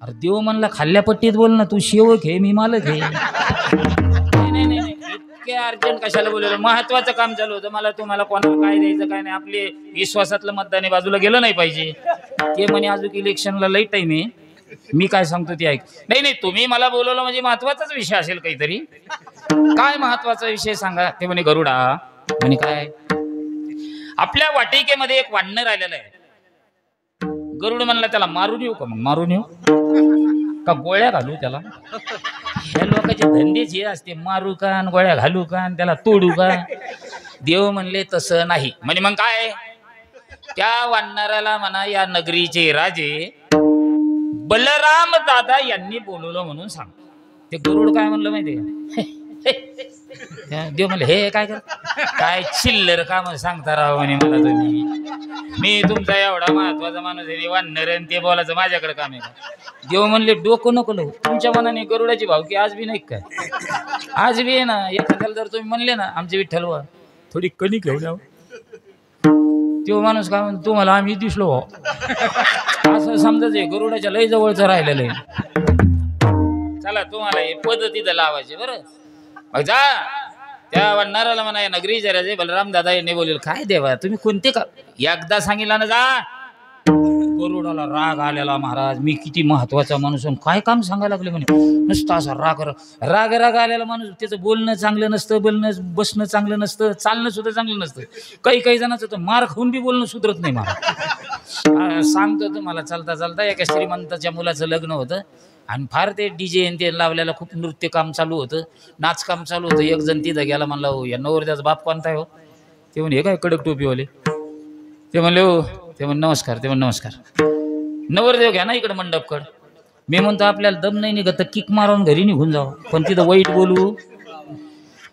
अरे देव म्हणला खाल्ल्या पट्टीत बोल ना तू शेवक आहे मी मालक आहे नाही इतके अर्जंट कशाला बोलवलं महत्वाचं काम चालू होतं मला तुम्हाला कोणाला काय द्यायचं काय नाही आपले विश्वासातलं मतदान बाजूला गेलं नाही पाहिजे ते म्हणे अजून इलेक्शनला लई टाइम आहे मी काय सांगतो ते ऐक नाही तुम्ही मला बोलवलं म्हणजे महत्वाचाच विषय असेल काहीतरी काय महत्वाचा विषय सांगा ते म्हणे गरुडा म्हणे काय आपल्या वाटिकेमध्ये एक वानर आलेला आहे गरुड म्हणला त्याला मारून येऊ का मग मारून येऊ का गोळ्या घालू त्याला ह्या लोकांचे धंदेच हे असते मारू का आणि गोळ्या घालू का आणि त्याला तोडू का देव म्हणले तसं नाही म्हणे मग काय त्या वानराला म्हणा या नगरीचे राजे बलराम दादा यांनी बोलवलं म्हणून सांग ते गरुड काय म्हणलं माहितीये देव म्हणले हे काय कर काय चिल्लर का मग सांगता राव म्हणे मला तुम्ही मी तुमचा एवढा महत्वाचा माणूस आहे वानर ते बोलायचं माझ्याकडे काम आहे का देव म्हणले डोकं नको लो तुमच्या मनाने गरुडाची भावकी आज बी नाही काय आज बी आहे ना एखाद्याला जर तुम्ही म्हणले ना आमचे विठ्ठलवा थोडी कणिक घेऊन यावं तो माणूस काय म्हणतो तुम्हाला आम्ही दिसलो असं समजायचं गरुडाच्या लय जवळचं राहिलेलं आहे चला तुम्हाला हे पद्धतीचं लावायचे बरं मग जा त्या वानराला म्हणा या नगरीच्या राजे बलराम दादा यांनी बोलेल काय देवा तुम्ही कोणते का एकदा सांगितलं ना जा गरुडाला राग आलेला महाराज मी किती महत्वाचा माणूस काय काम सांगायला लागले म्हणे नुसतं असा राग आलेला माणूस त्याचं बोलणं चांगलं नसतं बोलणं बसणं चांगलं नसतं चालणं सुद्धा चांगलं नसतं काही जणांचं तर मार खाऊन बी बोलणं सुधरत नाही मला सांगतो तुम्हाला चालता एका श्रीमंताच्या मुलाचं लग्न होतं आणि फार ते डीजे ते लावल्याला खूप नृत्य काम चालू होतं नाच काम चालू होतं एक जण तिथं गेला म्हणला हो या नवरदेवाचा बाप कोणता आहे हो ते म्हणे हे काय कडक टोपीवाले ते म्हणले हो ते म्हण नमस्कार ते म्हण नमस्कार नवरदेव घ्या ना इकडं मंडपकड मी म्हणतो आपल्याला दम नाही निघत तर किक मारून घरी निघून जावं पण तिथं वाईट बोलू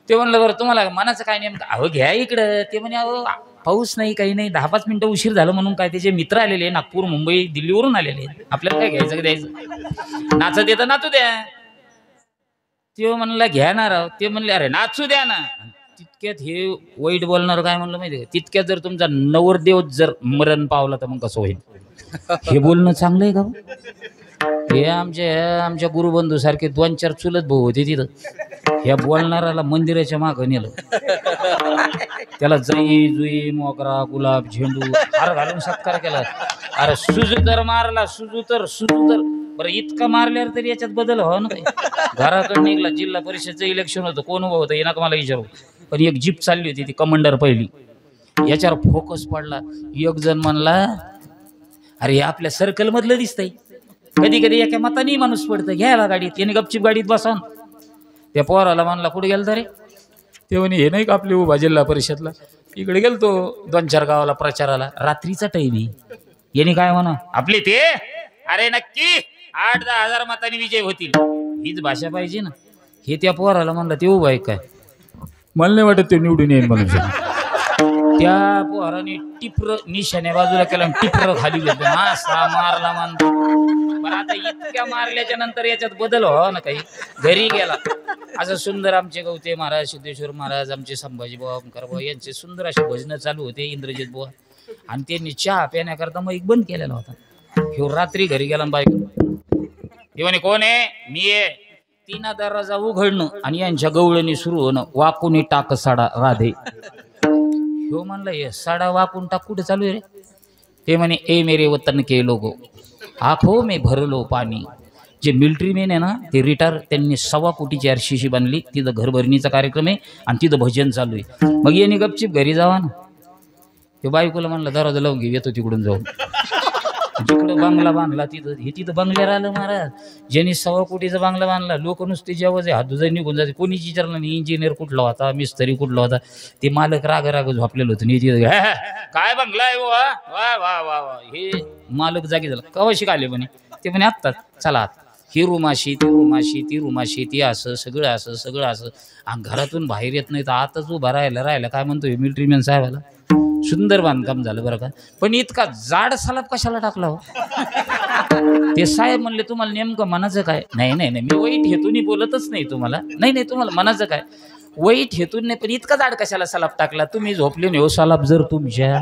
ते म्हणलं बरं तुम्हाला मनाचं काय नेमकं अहो घ्या इकडं ते म्हणे अहो पाऊस नाही काही नाही 10-5 मिनिटं उशीर झालं म्हणून काय त्याचे मित्र आलेले नागपूर मुंबई दिल्लीवरून आलेले आपल्याला काय घ्यायचं द्यायचं नाचत येतं नाचू द्या ते म्हणला घ्या ना राव ते म्हणले अरे नाचू द्या ना तितक्यात हे वाईट बोलणार काय म्हणलं माहिती का तितक्यात जर तुमचा नवरदेव जर मरण पावला तर मग कसं होईल हे बोलणं चांगलं आहे का हे आमच्या गुरुबंधू सारखे 2-4 चुलत भाऊ होते तिथं ह्या बोलणाऱ्याला मंदिराच्या मागं नेलं त्याला जई जुई मोगरा गुलाब झेंडू हार घालून सत्कार केला अरे सुजू तर मारला सुजू तर बरं इतका मारल्यावर तरी याच्यात बदल हो ना काही घराकडे निघला जिल्हा परिषदचं इलेक्शन होतं कोण उभं होतं येणार मला विचारू पण एक जीप चालली होती ती कमांडर पहिली याच्यावर फोकस पडला एक जण म्हणला अरे आपल्या सर्कल मधलं दिसतंय कधी कधी एका मतानी माणूस पडतं घ्यायला गाडीत याने गपचिप गाडीत बसावून त्या पोराला म्हणला कुठे गेलं रे ते म्हणे हे नाही का आपली उभा जिल्हा परिषदला इकडे गेलतो 2-4 गावाला प्रचाराला रात्रीचा टाईम आहे याने काय म्हणा आपले ते अरे नक्की 8-10 हजार मतांनी विजय होतील हीच भाषा पाहिजे ना हे त्या पोराला म्हणलं ते उभा आहे काय मला नाही वाटत ते निवडून येईल म्हणून त्या पोराने टिपर निशाण्या बाजूला केला टिपर खाली घेतलं मासा मारला म्हणतो बरं आता इतक्या मारल्याच्या नंतर याच्यात बदल हो ना काही घरी गेला असं सुंदर आमचे गवते महाराज सिद्धेश्वर महाराज आमचे संभाजी बुवा ओंकार बुवा यांचे सुंदर असे भजनं चालू होते इंद्रजित बुवा आणि त्यांनी चहा पिण्याकरता मग एक बंद केलेला होता ह्यो रात्री घरी गेला बायको हे म्हणे कोण आहे मी आहे 3 दरवाजा उघडणं आणि यांच्या गवळणी सुरू होणं वाकुनी टाक साडा राधे ह्यो म्हणलं हे साडा वाकून टाक कुठे चालू आहे रे ते म्हणे ए मेरे वतन के लोगो आखो में भरलो पाणी जे मिलिटरी मॅन आहे ना ते रिटायर त्यांनी 1.25 कोटीची RCC बांधली तिथं घरभरणीचा कार्यक्रम आहे आणि तिथं भजन चालू आहे मग यांनी गपचिप घरी जावा ना ते बायकोला म्हणलं दरवाजा लावून घे येतो तिकडून जाऊन जिकडं बांगला बांधला तिथं बंगल्यावर आलं महाराज ज्यांनी 1.25 कोटीचा बांगला बांधला लोक नुसते जेव्हा हात दुजा निघून जाते कोणीच विचारलं नाही इंजिनियर कुठला होता मिस्त्री कुठला होता ते मालक राग झोपलेलं होतं काय बंगला आहे वा वा वा वा वा हे मालक जागी झाला कवाशी आले म्हणे ते म्हणे आत्ताच चला आत ही रूमाशी ती रूमाशी ती असं सगळं असं आणि घरातून बाहेर येत नाही तर आताच उभा राहिला काय म्हणतो मिलिटरी मॅन साहेबाला सुंदर बांधकाम झालं बरं का पण इतका जाड सलाब कशाला टाकला हो ते साहेब म्हणले तुम्हाला नेमकं मनाचं काय नाही मी वाईट हेतून बोलतच नाही तुम्हाला नाही तुम्हाला मनाचं काय वाईट हेतून नाही पण इतका जाड कशाला सलाब टाकला तुम्ही झोपले नाही हो सलाब जर तुमच्या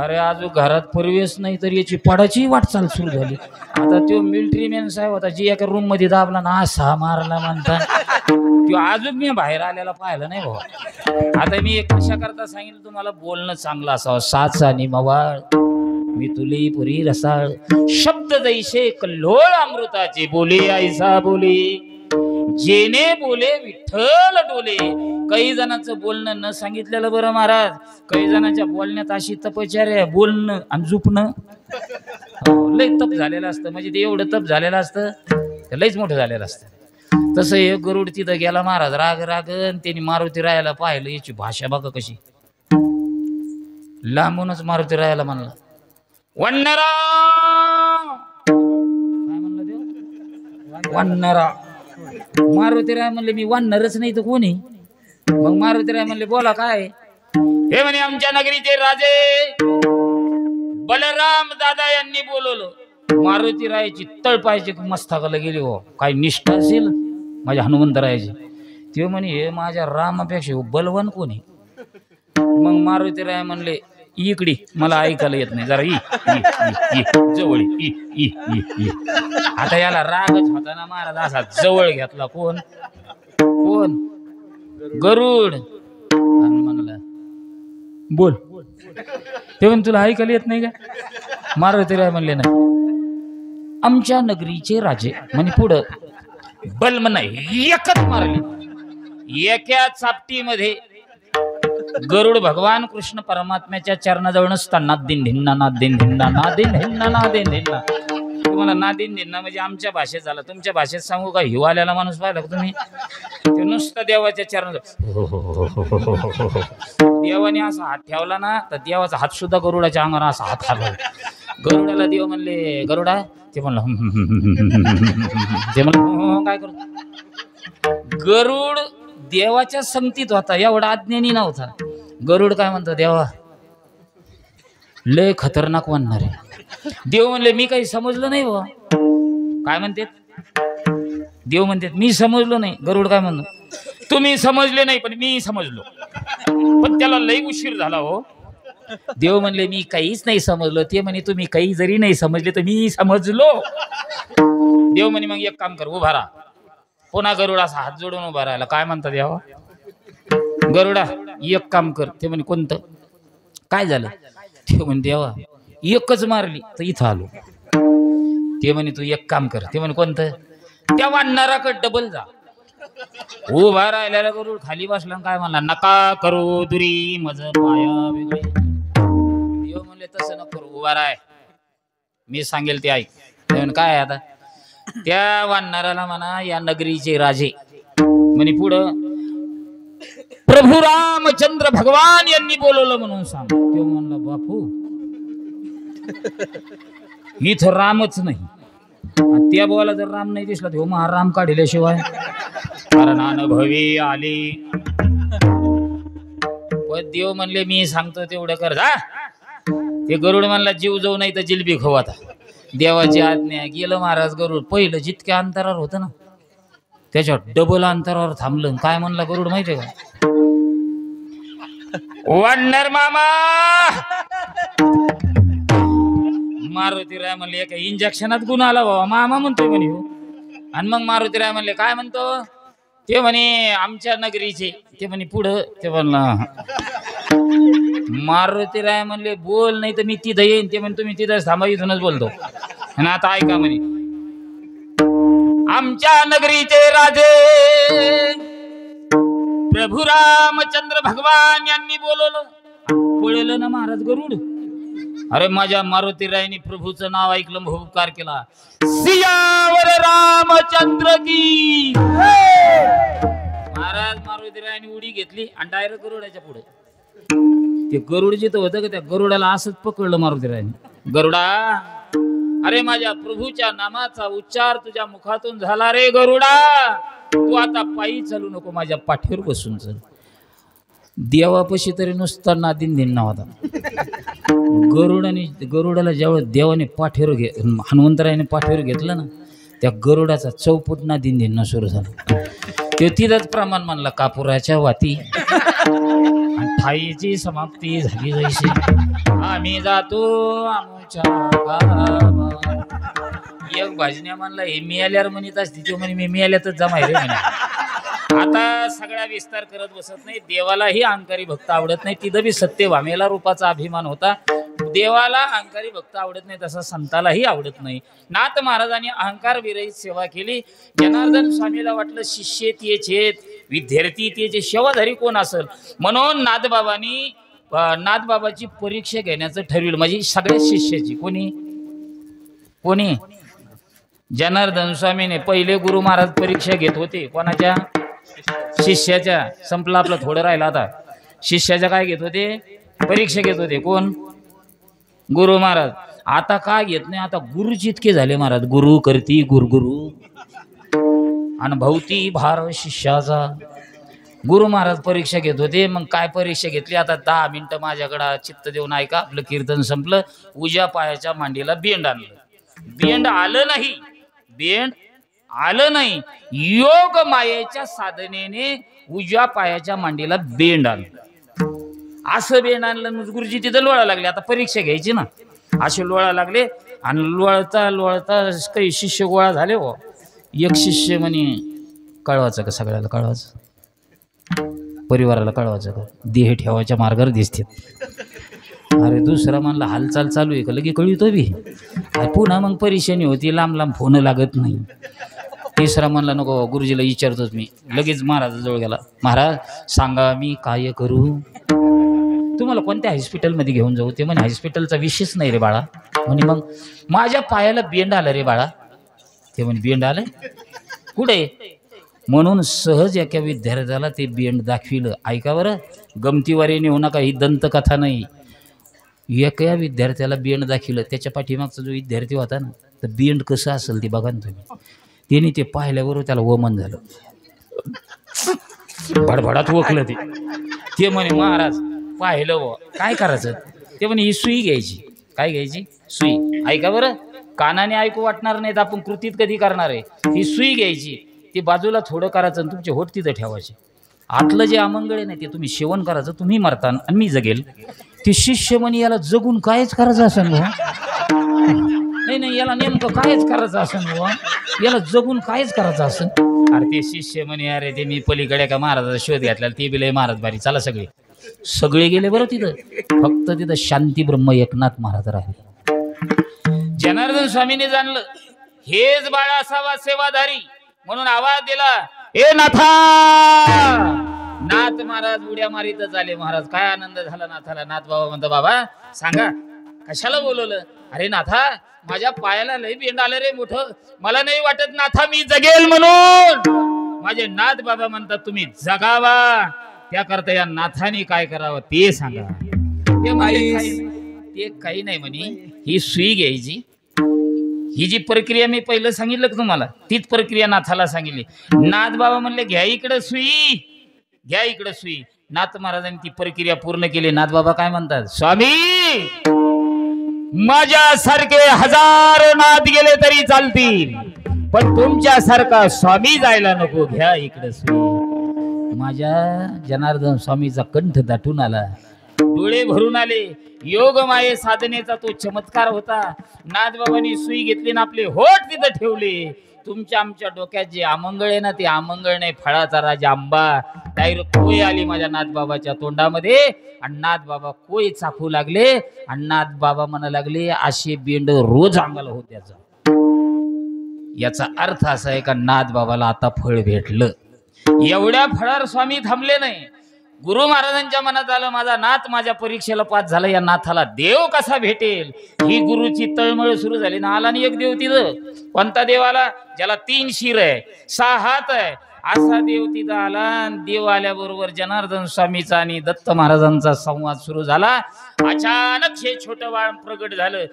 अरे आजू घरात प्रवेश नाही तर याची पडाची वाटचाल सुरू झाली आता तो मिलिटरी मॅन साहेब होता जी एका रूम मध्ये दाबला ना असा मारला म्हणता तो अजून मी बाहेर आलेला पाहिलं नाही भाऊ आता मी कशा करता सांगितलं तुम्हाला बोलणं चांगलं असावं साच आणि मवाळ मी तुले पुरी रसाळ शब्द जैसे कल्लोळ अमृताचे बोले ऐसा बोले जेने बोले विठ्ठल डोले काही जणांचं बोलणं न सांगितलेलं बरं महाराज काही जणांच्या बोलण्यात अशी तपश्चर्या बोलणं आणि झुपणं लय तप झालेलं असतं म्हणजे ते एवढं तप झालेलं असतं ते लयच मोठं झालेलं असतं तसं एक गरुड तिथं गेला महाराज राग त्यांनी मारुती रायाला पाहिलं याची भाषा बघा कशी लांबूनच मारुती रायाला म्हणला वन्नरा काय म्हणलं देव वन्नरा मारुतीराय म्हणले मी वानरच नाही तर कोणी मग मारुतीराय म्हणले बोला काय हे म्हणे आमच्या नगरीचे राजे बलराम दादा यांनी बोलवलं मारुतीरायाची तळपायची मस्तकाला गेली हो काय निष्ठा असेल माझ्या हनुमंतरायाची ते म्हणे हे माझ्या रामापेक्षा बलवान कोणी मग मारुतीराय म्हणले इकडी मला ऐकायला येत नाही जरा ई जवळ ई आता याला रागच होता ना महाराज असा जवळ घेतला कोण गरुड आणि म्हणला बोल ते म्हण तुला ऐकायला येत नाही का मारुतीराय म्हणले नाही आमच्या नगरीचे राजे म्हणे पुढं बल म्हणा एकच मारली एका चापटीमध्ये गरुड भगवान कृष्ण परमात्म्याच्या चरणाजवळ नसताना नादिन धिन्ना तुम्हाला नादिन धिन्ना म्हणजे आमच्या भाषेत झाला तुमच्या भाषेत सांगू का हिवाल्याला माणूस पाहिला का तुम्ही ते नुसतं देवाच्या चरणाजवळ देवाने असा हात ठेवला ना तर देवाचा हात सुद्धा गरुडाच्या अंगावर असा हात हलवला गरुडाला देव म्हणले गरुडा ते म्हणलं काय करतो गरुड देवाच्या संगतीत होता एवढा अज्ञानी नव्हता गरुड काय म्हणतो, देवा लय खतरनाक वाटणार आहे. देव म्हणले मी काही समजलं नाही बा. काय म्हणते देव म्हणते मी समजलो नाही. गरुड काय म्हणतो, तुम्ही समजले नाही पण मी समजलो, पण त्याला लई उशीर झाला हो. देव म्हणले मी काहीच नाही समजलो. ते म्हणे तुम्ही काही जरी नाही समजले तर मी समजलो. देव म्हणे मग एक काम कर, उभा राहा. पुन्हा गरुड असा हात जोडून उभा राहिला. काय म्हणतात देवा, गरुडा एक काम कर. ते म्हणे कोणतं, काय झालं. ते म्हणे देवा एकच मारली तर इथं आलो. ते म्हणे तू एक काम कर. ते म्हणे कोणतं, त्या वानराकडे डबल जा. उभा राहिल्याला गरुड खाली बसला. काय म्हणला, नका करू दुरी मज पाया वेगळे. देव म्हणले तसं नको करू, उभा राय, मी सांगेल ते ऐक. ते म्हणे काय आता, त्या वानराला म्हणा या नगरीचे राजे म्हणे पुढं प्रभू रामचंद्र भगवान यांनी बोलवलं म्हणून सांग. तो म्हणला बापू इथं रामच नाही. त्या बोला जर राम नाही दिसला तो मग राम काढल्याशिवाय कारण अनुभवी आले. पण देव म्हणले मी सांगतो तेवढं कर जा. ते गरुड म्हणला जीव जाऊ नाही तर जिलबी खाऊ. आता देवाची आज्ञा. गेलं महाराज गरुड. पहिलं जितक्या अंतरावर होतं ना त्याच्या डबल अंतरावर थांबलं. काय म्हणला गरुड माहितीये का, वानर मामा. मारुतीराय म्हणले एका इंजेक्शनात गुण आला बाबा, मामा म्हणतोय म्हणे. आणि मग मारुतीराय म्हणले काय म्हणतो. ते म्हणे आमच्या नगरीचे. ते म्हणे पुढं. ते म्हणला मारुतीराय म्हणले बोल नाही तर मी तिथं येईन. ते म्हणे तुम्ही तिथंच थांबा, इथूनच बोलतो. आणि आता ऐका म्हणे, आमच्या नगरीचे राजे प्रभू रामचंद्र भगवान यांनी बोलवलं. पळलं ना महाराज गरुड. अरे माझ्या मारुतीरायनी प्रभूचं नाव ऐकलं, उपकार केला. सियावर रामचंद्र की. महाराज मारुतीरायनी उडी घेतली आणि डायरेक्ट गरुडाच्या पुढे. ते गरुड जिथं होतं का त्या गरुडाला असंच पकडलं मारुतीरायनी. गरुडा अरे माझ्या प्रभूच्या नामाचा उच्चार तुझ्या मुखातून झाला रे गरुडा. तू आता पायी चालू नको, माझ्या पाठीवर बसून चल. देवापाशी तरी नुसता नादिन दिना होता. गरुडाला ज्यावेळेस देवाने पाठीवर हनुमंतरायाने पाठीवर घेतलं ना त्या गरुडाचा चौपट नादिन दिना सुरू झाला. ते तिथंच प्रमाण मानला कापुराच्या वाती आणि ठाईची समाप्ती झाली जैशी. आम्ही जातो आमच्या गावात. एक भाजण्या म्हणला हे मिळाल्यावर म्हणत असते. तो म्हणे मी मिळाल्यातच जमाय रे म्हणे. आता सगळा विस्तार करत बसत नाही. देवालाही अहंकारी भक्त आवडत नाही. तिथं बी सत्यभामेला रूपाचा अभिमान होता. देवाला अहंकारी भक्त आवडत नाही तसा संतालाही आवडत नाही. नाथ महाराजांनी अहंकार विरहित सेवा केली. जनार्दन स्वामीला वाटलं शिष्य तेच आहेत, विद्यार्थी तेच, सेवाधारी कोण असेल. म्हणून नाथबाबाची परीक्षा घेण्याचं ठरविलं. म्हणजे सगळ्या शिष्याची. कोणी जनार्दन स्वामीने पहिले गुरु महाराज परीक्षा घेत होते. कोणाच्या, शिष्याच्या. संपलं आपलं, थोडं राहिलं आता. शिष्याच्या काय घेत होते, परीक्षा घेत होते. कोण, गुरु महाराज. आता काय घेत नाही, आता गुरुची इतके झाले महाराज. गुरु करती गुरु आणि भवती भार शिष्याचा. गुरु महाराज परीक्षा घेत होते. मग काय परीक्षा घेतली, आता 10 मिनिटं माझ्याकडं चित्त देऊन ऐका. आपलं कीर्तन संपलं. उजव्या पायाच्या मांडीला बेंड आणलं. बेंड आलं नाही. योग मायेच्या साधनेने उजव्या पायाच्या मांडीला बेंड आणलं. असं बेंड आणलं. गुरुजी तिथं लोळा लागले. आता परीक्षा घ्यायची ना. असे लोळा लागले आणि लोळता काही शिष्य गोळा झाले. हो एक शिष्य म्हणे कळवायचं का सगळ्याला, कळवायचं परिवाराला, कळवायचं का देह ठेवायच्या मार्गावर दिसते. अरे दुसरा म्हणला हालचाल चालू आहे का, लगे कळतो बी. पुन्हा मग परेशानी होती, लांब फोन लागत नाही. तिसरा म्हणला नको गुरुजीला विचारतोच मी. लगेच महाराजाजवळ गेला. महाराज सांगा मी काय करू, तुम्हाला कोणत्या हॉस्पिटलमध्ये घेऊन जाऊ. ते म्हणे हॉस्पिटलचा विषयच नाही रे बाळा. म्हणे मग माझ्या पायाला बेंड आलं रे बाळा. ते म्हणे बेंड आलं कुठे. म्हणून सहज एका विद्यार्थ्याला ते बेंड दाखविलं. ऐका बरं, गमतीवारी नेऊ नका, ही दंतकथा नाही. एका विद्यार्थ्याला बेंड दाखविलं. त्याच्या पाठीमागचा जो विद्यार्थी होता ना, तर बेंड कसं असेल ते बघा ना तुम्ही. त्याने ते पाहिल्याबरोबर त्याला वमन झालं. भडभडात ओकलं ते. म्हणे महाराज पाहिलं बुवा काय करायचं ते म्हणे ही सुई घ्यायची. काय घ्यायची? सुई. ऐका बरं, कानाने ऐकू वाटणार नाहीत, आपण कृतीत कधी करणार आहे. ही सुई घ्यायची, ती बाजूला थोडं करायचं आणि तुमचे होठ तिथं ठेवायचे. आतलं जे आमंगळ आहे ना ते तुम्ही सेवन करायचं, तुम्ही मरता आणि मी जगेल. ते शिष्य म्हणे याला जगून कायच करायचं असं बुवा. नाही नाही, याला नेमकं कायच करायचं असं बुवा, याला जगून कायच करायचं असं. अरे ते शिष्य म्हणे अरे ते मी पलीकडे का महाराजाचा शोध घेतला, ते बिलय महाराज बारी, चला सगळे. सगळे गेले बरं तिथं, फक्त तिथं शांती ब्रह्म एकनाथ महाराज राहिले. जनार्दन स्वामीने जाणलं हेच बाळा असावा सेवाधारी, म्हणून आवाज दिला, ए नाथा. नाथ महाराज उड्या मारीतच आले. महाराज काय आनंद झाला नाथाला. नाथ बाबा म्हणतो, बाबा सांगा कशाला बोलवलं? अरे नाथा, माझ्या पायाला लय बेंड आलं रे मोठं, मला नाही वाटत नाथा मी जगेल म्हणून. माझे नाथ बाबा म्हणतात तुम्ही जगावा, त्याकरता या नाथाने काय करावं ते सांगा. ते काही नाही म्हणे, ही सुई घ्यायची. ही जी प्रक्रिया मी पहिलं सांगितलं का तुम्हाला, तीच प्रक्रिया नाथाला सांगितली. नाथ बाबा म्हणले घ्या इकडं सुई, घ्या इकडं सुई. नाथ महाराजांनी ती प्रक्रिया पूर्ण केली. नाथ बाबा काय म्हणतात, स्वामी माझ्यासारखे हजारो नाथ गेले तरी चालतील, पण तुमच्यासारखा स्वामी जायला नको, घ्या इकडं सुई. माझ्या जनार्दन स्वामीचा कंठ दाटून आला, डोळे भरून आले. योग माये साधनेचा तो चमत्कार होता. नाथबाबांनी सुई घेतली ना आपले होठ तिथं ठेवले. तुमच्या आमच्या डोक्यात जे आमंगळ आहे ना, ते आमंगळ नाही, फळाचा राजा आंबा. डायरेक्ट कोय आली माझ्या नाथबाबाच्या तोंडामध्ये, आणि नाथबाबा कोय चाखू लागले, आणि नाथबाबा म्हणा लागले असे बेंड रोज अंगाला होत त्याचा. याचा अर्थ असा आहे का नाथबाबाला आता फळ भेटलं. एवढ्या फळावर स्वामी थांबले नाही. गुरु महाराजांच्या मनात आलं माझा नाथ माझ्या परीक्षेला पास झाला, या नाथाला देव कसा भेटेल. ही गुरुची तळमळ सुरू झाली ना. आला आणि एक देव तिथं, कोणता देव आला? ज्याला 3 शिर आहे 6 हात आहे, असा देव तिथं आला. देव आल्याबरोबर जनार्दन स्वामीचा आणि दत्त महाराजांचा संवाद सुरू झाला. अचानक हे छोटं बाळ प्रगट झालं.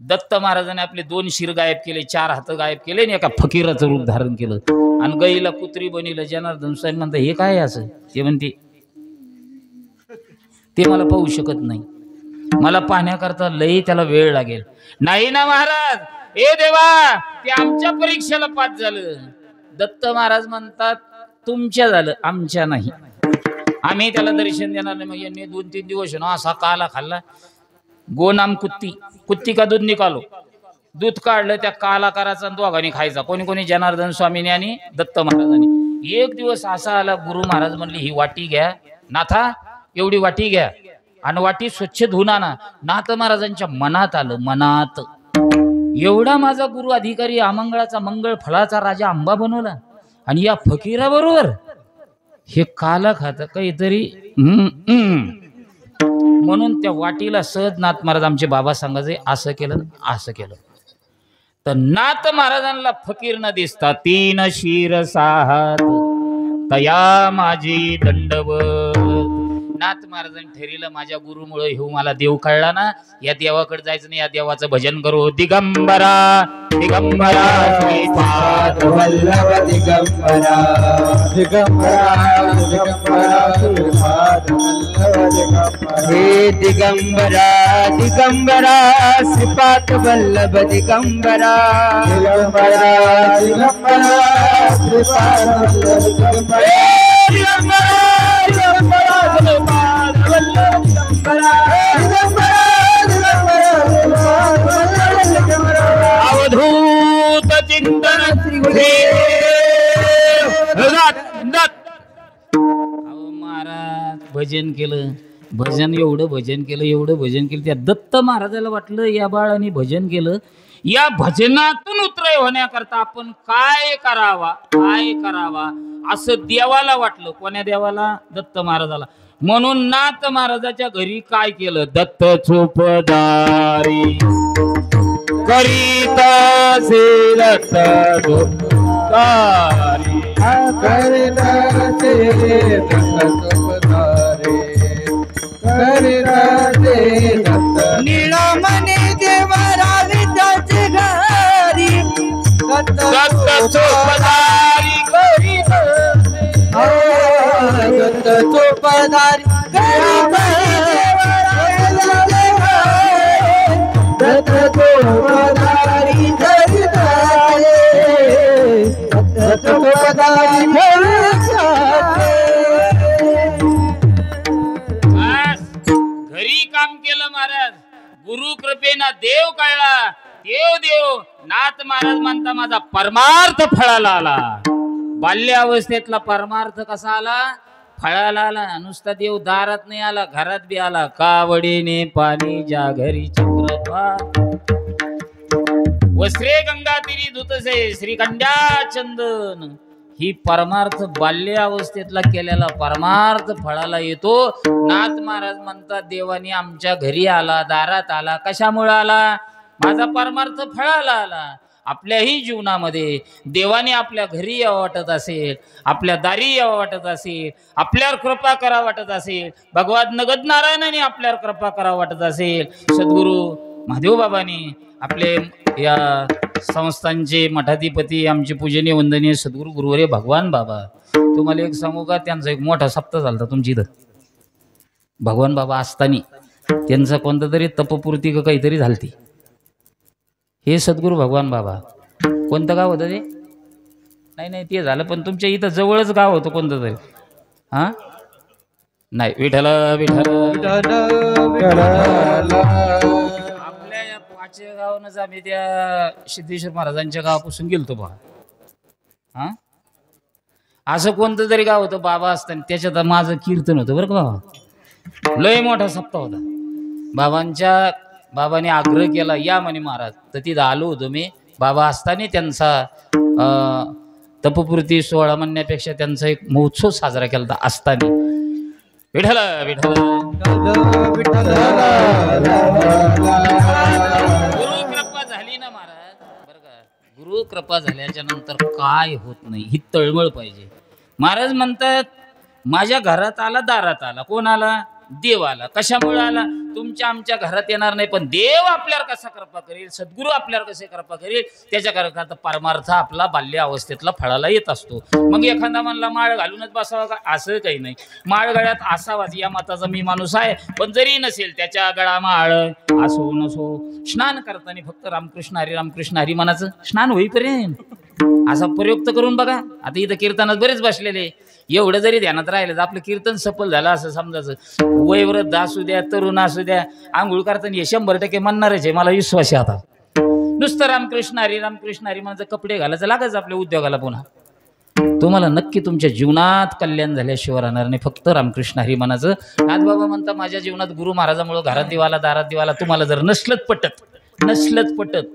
दत्त महाराजांनी आपले 2 शिर गायब केले, 4 हात गायब केले आणि एका फकीराचं रूप धारण केलं आणि गाईला कुत्री बनवलं. जनार्दन स्वामी म्हणतात हे काय असं? ते म्हणते ते मला पाहू शकत नाही, मला पाहण्याकरता लई त्याला वेळ लागेल. नाही ना महाराज, ए देवा ते आमच्या परीक्षेला पास झालं. दत्त महाराज म्हणतात तुमच्या झालं, आमच्या नाही, आम्ही त्याला दर्शन देणार नाही. मग यांनी 2-3 दिवस ना असा काला खाल्ला. गो नाम कुत्ती का दूध निकालो, दूध काढलं, त्या काला करायचा दोघांनी खायचा. कोणी कोणी जनार्दन स्वामीने आणि दत्त महाराजांनी. एक दिवस असा आला, गुरु महाराज म्हणले ही वाटी घ्या नाथा, एवढी वाटी घ्या आणि वाटी स्वच्छ धुवून आणा. नाथ महाराजांच्या मनात आलं, मनात एवढा माझा गुरु अधिकारी आमंगळाचा मंगळ फळाचा राजा आंबा बनवला, आणि या फकीराबरोबर हे काला खात काहीतरी. म्हणून त्या वाटीला सहज नाथ महाराज आमचे बाबा सांगायचे असं केलं असं केलं. तर नाथ महाराजांना फकीर न दिसता 3 शिर 6 हात, तया माझी दंडवत. नाथ महाराजांनी ठरवलं माझ्या गुरुमुळे हे मला देव कळला ना, या देवाकडे जायचं नाही, या देवाचं भजन करू. दिगंबरा दिगंबरा श्रीपाद वल्लभ दिगंबरा दिगंबरा दिगंबरा श्रीपाद वल्लभ दिगंबरा. हे दिगंबरा दिगंबरा श्रीपाद वल्लभ दिगंबरा दिगंबरा दिगंबरा श्रीपाद वल्लभ दिगंबरा. अवधूत चिंतन महाराज भजन केलं, भजन एवढं भजन केलं त्या दत्त महाराजाला वाटलं या बाळाने भजन केलं, या भजनातून उतरय होण्याकरता आपण काय करावा असं देवाला वाटलं. कोण्या देवाला? दत्त महाराजाला. म्हणून नाथ महाराजाच्या घरी काय केलं? दत्त चोपदारी करीता से दत्त चोपदारी करीता से दत्त चोपदारी करीता से दत्त. नीळमणी देवरा विद्याची घरी दत्त चोपदारी करीता दत्त चोपदारी दारी दत्त गोपदारी धरी जाते दत्त गोपदारी धरी जाते. घरी काम केलं महाराज, गुरु कृपेना देव कळला. देव नाथ महाराज म्हणता माझा परमार्थ फळाला आला. बाल्यावस्थेतला परमार्थ कसा आला? फळाला आला. नुसता देव दारात नाही आला, घरात बी आला. कावडीने पाणी ज्या घरी चक्रपात, वस्त्रे गंगा तिरी धुतसे श्रीखंड्या चंदन. ही परमार्थ बाल्य अवस्थेतला केलेला परमार्थ फळाला येतो. नाथ महाराज म्हणतात देवाने आमच्या घरी आला, दारात आला. कशामुळे आला? माझा परमार्थ फळाला आला. आपल्याही जीवनामध्ये देवाने आपल्या घरी यावं वाटत असेल, आपल्या दारी यावं वाटत असेल, आपल्यावर कृपा करावं वाटत असेल, भगवान नगद नारायणाने आपल्यावर कृपा करावं वाटत असेल, सद्गुरू महादेव बाबांनी आपले या संस्थांचे मठाधिपती आमचे पूजनीय वंदनीय सद्गुरू गुरुवर्य भगवान बाबा, तुम्हाला एक सांगू का, त्यांचा एक मोठा सप्ताह झाला तुमची इथं. भगवान बाबा असताना त्यांचा कोणतं तरी तपपूर्ती का काहीतरी झालती. हे सद्गुरू भगवान बाबा, कोणतं गाव होतं ते? नाही ते झालं, पण तुमच्या इथं जवळच गाव होतं कोणतं तरी. हां नाही, विठ्ठल विठ्ठल आपल्या या पाचव्या गावानंच आम्ही त्या सिद्धेश्वर महाराजांच्या गावापासून गेलतो बा. हां असं कोणतं तरी गाव होतं बाबा असताना, त्याच्यात माझं कीर्तन होतं बरं का बाबा. लय मोठा सप्ताह होता. बाबाने आग्रह केला या म्हणे महाराज, तर तिथं आलो होतो मी. बाबा असताना त्यांचा तपपूर्ती सोहळा म्हणण्यापेक्षा त्यांचा एक महोत्सव साजरा केला होता असताना. विठ्ठल विठ्ठल गुरु कृपा झाली ना महाराज, बरं का, गुरु कृपा झाल्याच्या नंतर काय होत नाही ही तळमळ पाहिजे. महाराज म्हणतात माझ्या घरात आला, दारात आला. कोण आला? देव आला. कशामुळे आला? तुमच्या आमच्या घरात येणार नाही, पण देव आपल्यावर कसा कृपा करेल, सद्गुरू आपल्यावर कसे कृपा करेल, त्याच्या करता परमार्थ आपला बाल्य अवस्थेतला फळाला येत असतो. मग एखादा म्हणला माळ घालूनच बसावा का? असं काही नाही. माळ गळ्यात असावाच या मताचा मी माणूस आहे, पण जरी नसेल त्याच्या गळा माळ असो नसो, स्नान करताना फक्त रामकृष्ण हरी मनाचं स्नान होईपर्यंत असा प्रयोग तर करून बघा. आता इथं कीर्तनात बरेच बसलेले, एवढं जरी ध्यानात राहिलं तर आपलं कीर्तन सफल झालं असं समजायचं. वयवृद्ध असू द्या, तरुण असू द्या, आंघोळ करताना हे 100% म्हणणारच आहे, मला विश्वास आहे. आता नुसतं रामकृष्ण हरी म्हणजे कपडे घालायचं लागायचं आपल्या उद्योगाला. पुन्हा तुम्हाला नक्की तुमच्या जीवनात कल्याण झाल्याशिवाय राहणार नाही, फक्त रामकृष्ण हरी म्हणायचं. नाथबाबा म्हणता माझ्या जीवनात गुरु महाराजामुळे घरात दिवाला, दारात दिवाला. तुम्हाला जर नसलत पटत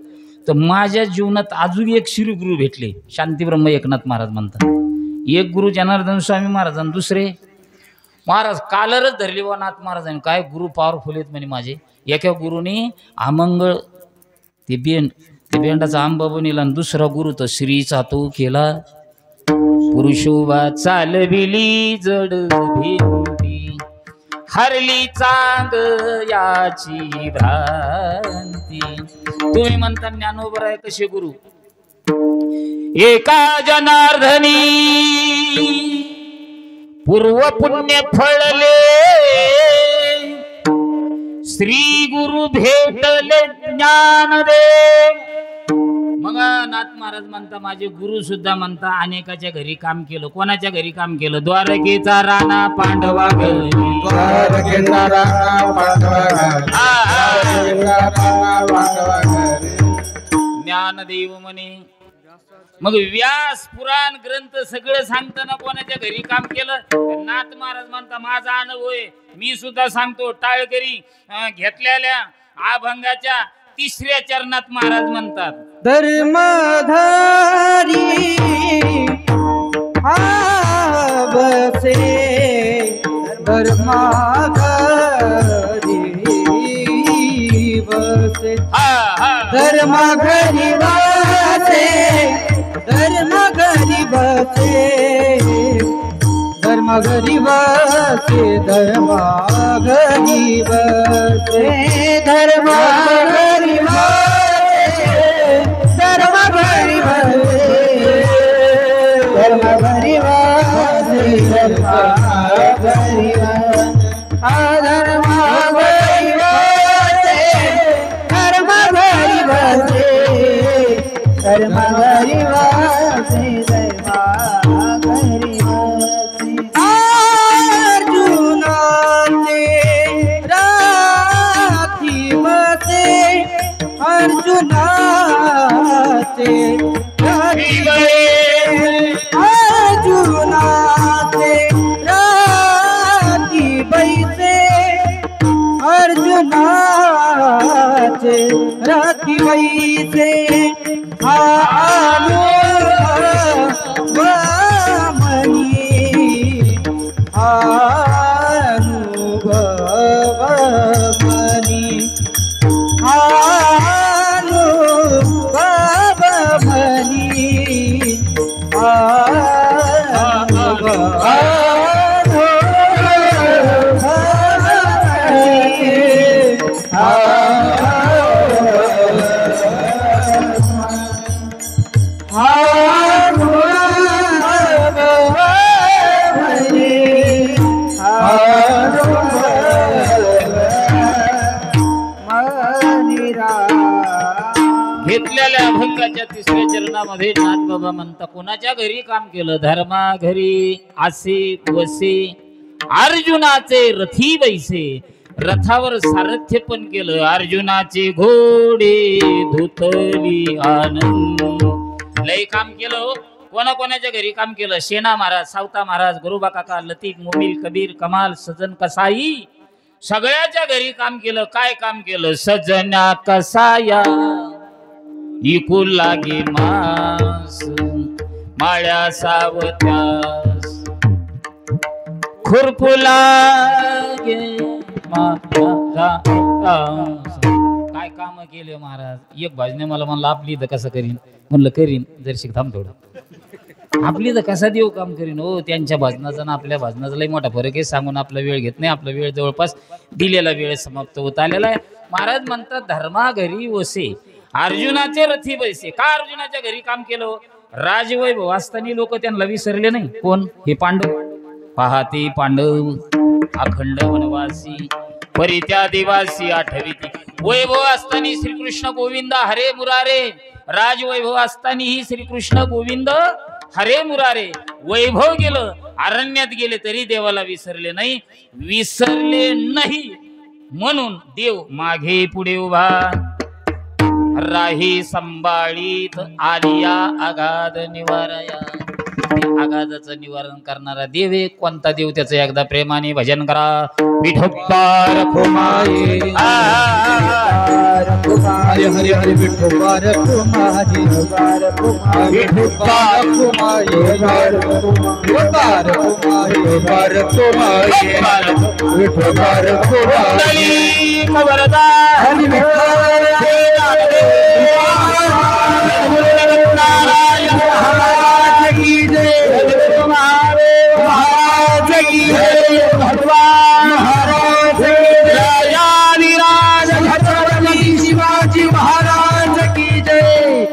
तर माझ्या जीवनात अजून एक श्रीगुरु भेटले, शांतीब्रह्म एकनाथ महाराज म्हणतात. एक गुरु जनार्दन स्वामी महाराज आणि दुसरे महाराज कालरच धरली व नाथ महाराजांनी. काय गुरु पॉवरफुल आहेत म्हणे माझे. एका गुरुनी आमंगळ ते बेंडाचा आंबा बनिला, आणि दुसरा गुरु तर श्रीचा तो केला. पुरुषोबा चालविली जड भिंती, हरली चांग याची भ्रांती. तुम्ही म्हणता ज्ञानोबर आहे कसे गुरु? एका जनार्दनी पूर्व पुण्य फळले, श्री गुरु भेटले ज्ञानदेव. मग नाथ महाराज म्हणता माझे गुरु सुद्धा म्हणता अनेकाच्या घरी काम केलं. कोणाच्या घरी काम केलं? द्वारकेचा राणा पांडवा घरी, द्वारकेचा राणा पांडवा घरी ज्ञानदेव म्हणे. मग व्यास पुराण ग्रंथ सगळं सांगताना कोणाच्या घरी काम केलं? नाथ महाराज म्हणता माझा अनुभव आहे, मी सुद्धा सांगतो. टाळकरी घेतलेल्या अभंगाच्या 3ऱ्या चरणात महाराज म्हणतात धर्मधारी बसे धर्माघरी बसे धर्माघरी बसे धर्माघरी बसे धर्माघरी बसे धर्माघरी बसे धर्माघरी बसे धर्माघरी बसे धर्माघरी बसे धर्माघरी बसे अर्जुनाचे रथी वैसे घेतलेल्या अभंगाच्या तिसऱ्या चरणामध्ये नाथबाबा म्हणता कोणाच्या घरी काम केलं? धर्मा घरी आसे वसे अर्जुनाचे रथी बैसे, रथावर सारथ्य पण केलं. अर्जुनाचे घोडे धुतली आनंद, लय काम केलं. कोणाच्या घरी काम केलं? शेना महाराज, सावता महाराज, गुरुबा काका, लतीफ, मोमील, कबीर, कमाल, सजन कसाई, सगळ्याच्या घरी काम केलं. काय काम केलं? सजना कसाया इकू लागे मास, माळ्या सावत्यास खुरपू लागे काय काम केले महाराज? एक भाजने मला म्हणलं आपली इथं कसं करीन, म्हणलं करीन जर थांब थोडं. आपली तर कसा देव काम करीन हो. त्यांच्या भजनाचा ना आपल्या भजनाचा लई मोठा फरक आहे. सांगून आपला वेळ घेत नाही. आपला वेळ जवळपास दिलेला वेळ समाप्त होत आलेला आहे. महाराज म्हणतात धर्मा घरी वसे अर्जुनाचे रथी बैसे. का अर्जुनाच्या घरी काम केलं? राजवैभव असताना लोक त्यांना विसरले नाही. कोण? हे पांडव. पाहते पांडव अखंड वनवासी परित्या देवासी आठविती. वैभव असताना श्रीकृष्ण गोविंद हरे मुरारे, राजवैभव असताना ही श्रीकृष्ण गोविंद हरे मुरारे. वैभव गेलं, अरण्यात गेले तरी देवाला विसरले नाही. विसरले नाही म्हणून देव मागे पुढे उभा राही संभाळीत आलिया आगाध निवाराया. आगाधाचं निवारण करणारा देव आहे. कोणता देव? त्याचं एकदा प्रेमाने भजन करा. विठोबा रखुमाई, हरे हरे हरे विठोबा रखुमाई, विठोबा रखुमाई, विठोबा रखुमाई, विठोबा रखुमाई. खबरदार भगवान महाराज छत्रपती शिवाजी महाराज की जय.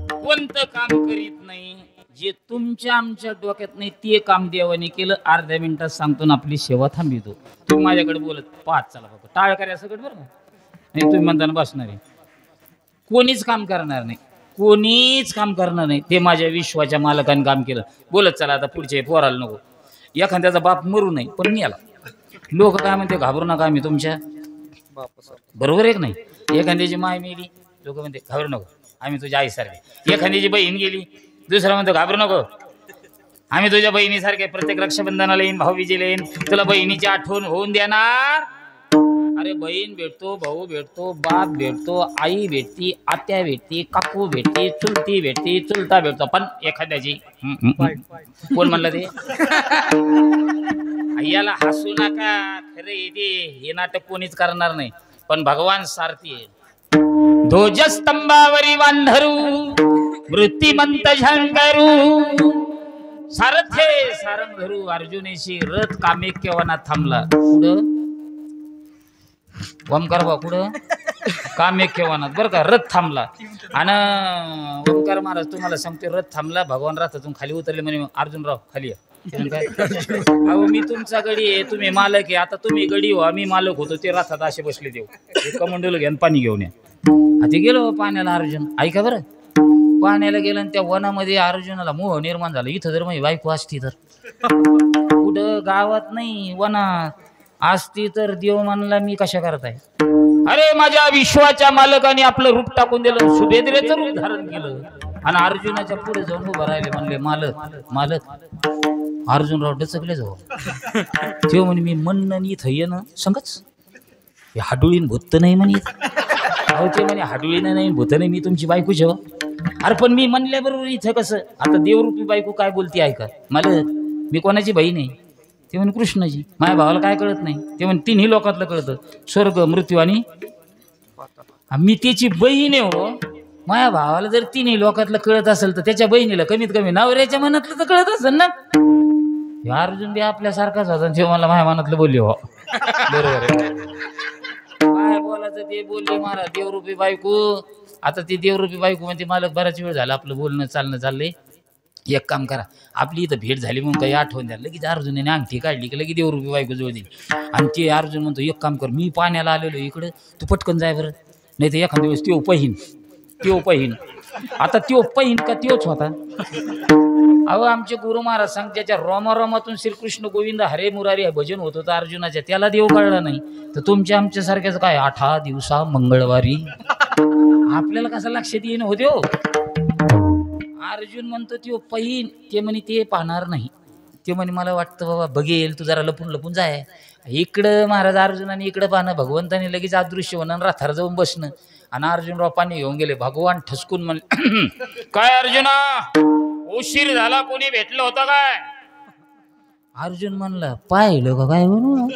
कोणतं काम करीत नाही जे तुमच्या आमच्या डोक्यात नाही ते काम देवाने केलं. अर्ध्या मिनिटात सांगतो ना आपली सेवा थांबितो. तुम्ही माझ्याकडे बोलत पाच चला बघा टाळ कार्या सगळं बरं नाही. तुम्ही म्हणताना बसणार आहे. कोणीच काम करणार नाही. कोणीच काम करणार नाही. ते माझ्या विश्वाच्या मालकाने काम केलं. बोलत चला आता पुढचे पोराला नको. एखाद्याचा बाप मरू नाही पण मी आला. लोक काय म्हणते घाबरू नका आम्ही तुमच्या बरोबर आहे नाही. एखाद्याची माय मेली लोक म्हणते घाबरू नको आम्ही तुझ्या आईसारखे. एखाद्याची बहीण गेली दुसरा म्हणतो घाबरू नको आम्ही तुझ्या बहिणीसारखे. प्रत्येक रक्षाबंधनाला येईन, भाऊबीजेला येईन, तुला बहिणीची आठवण होऊन देणार. अरे बहीण भेटतो, भाऊ भेटतो, बाप भेटतो, आई भेटती, आत्या भेटती, काकू भेटती, चुलती भेटती, चुलता भेटतो. पण एखाद्याची कोण म्हणलं ते? याला हसू नका. खरं येते हे नाटक कोणीच करणार नाही. पण भगवान सारथी आहे. ध्वजस्तंभावरी वांढरू वृत्तिमंत झंकरू सारथ्ये सारंग धरू. अर्जुनेशी रथ कामेक्यवनात थांबला. पुढं ओमकार बा पुढं कामेक्यवनात बरं का रथ थांबला. आणि ओमकार महाराज तुम्हाला सांगते रथ थांबला. भगवान रथातून खाली उतरले म्हणे अर्जुनराव खाली या. अहो मी तुमचा गडी आहे, तुम्ही मालक आहे. आता तुम्ही गडी हो, आम्ही मालक होतो. ते रथात असे बसले देऊ. कमंडल घ्या पाणी घेऊन या. ते गेलो पाण्याला अर्जुन. ऐका बरं पाण्याला गेलं आणि त्या वनामध्ये अर्जुनाला मोह निर्माण झाला. इथं जर माझी बायको असती तर कुठं गावात नाही वनात असती तर देव म्हणला मी कशा करताय. अरे माझ्या विश्वाच्या मालकाने आपलं रूप टाकून दिलं. सुभेद्रेचं रूप धारण केलं आणि अर्जुनाच्या पुढे जाऊन उभं राहिले. म्हणले मालक मालक अर्जुनराव डचकले जाऊ तेव्हा म्हणे मी म्हणणं इथं ये ना संगच हे हाडुळीन भूत नाही म्हणे अहो ते म्हणे हाडुळीनं नाही भूत नाही मी तुमची बायको जेव्हा अरे पण मी म्हणल्याबरोबर इथं कसं आता देवरूपी बायको काय बोलते ऐका मला मी कोणाची बहीण आहे ते म्हणे कृष्णाची माझ्या भावाला काय कळत नाही ते म्हणे तिन्ही लोकातलं कळतं स्वर्ग मृत्यू आणि मी त्याची बहीण आहे हो माझ्या भावाला जर तिन्ही लोकातलं कळत असेल तर त्याच्या बहिणीला कमीत कमी नवऱ्याच्या मनातलं तर कळत असेल ना या अर्जुन बी आपल्यासारखाच होता तेव्हा मला माझ्या मनातलं बोलली हो बरोबर काय बोलायचं ते बोलले मला देवरूपी बायको आता ती देवरूपी बायको म्हणजे मला बराच वेळ झाला आपलं बोलणं चाललंय एक काम करा आपली इथं भेट झाली म्हणून काही आठवण द्या लगेच अर्जुनाने अंगठी काढली की लगेच देवरूपी बायको जवळ दिली आणि ते अर्जुन म्हणतो एक काम कर मी पाण्याला आलेलो इकडं तू पटकन जाय बरं नाही तर एखाद्या दिवस त्यो पहिन आता त्यो पहिन का त्योच होता अहो आमचे गुरु महाराज सांग ज्याच्या रोमारोमातून श्रीकृष्ण गोविंद हरे मुरारी हे भजन होत होतं अर्जुनाच्या त्याला देव कळला नाही तर तुमच्या आमच्यासारख्याच काय 8 दिवसा मंगळवारी आपल्याला कसं लक्षात येईन होते हो अर्जुन म्हणतो त्यो पहिन ते म्हणे ते पाहणार नाही ते म्हणे मला वाटतं बाबा बघेल तू जरा लपून लपून जाय इकडं महाराज अर्जुनाने इकडं पाहणं भगवंताने लगेच अदृश्य होणं राथार जाऊन बसणं आणि अर्जुनराव पाणी घेऊन गेले भगवान ठसकून म्हणले काय अर्जुना उशीर झाला कोणी भेटलं होतं काय अर्जुन म्हणला पाहिलं का काय म्हणून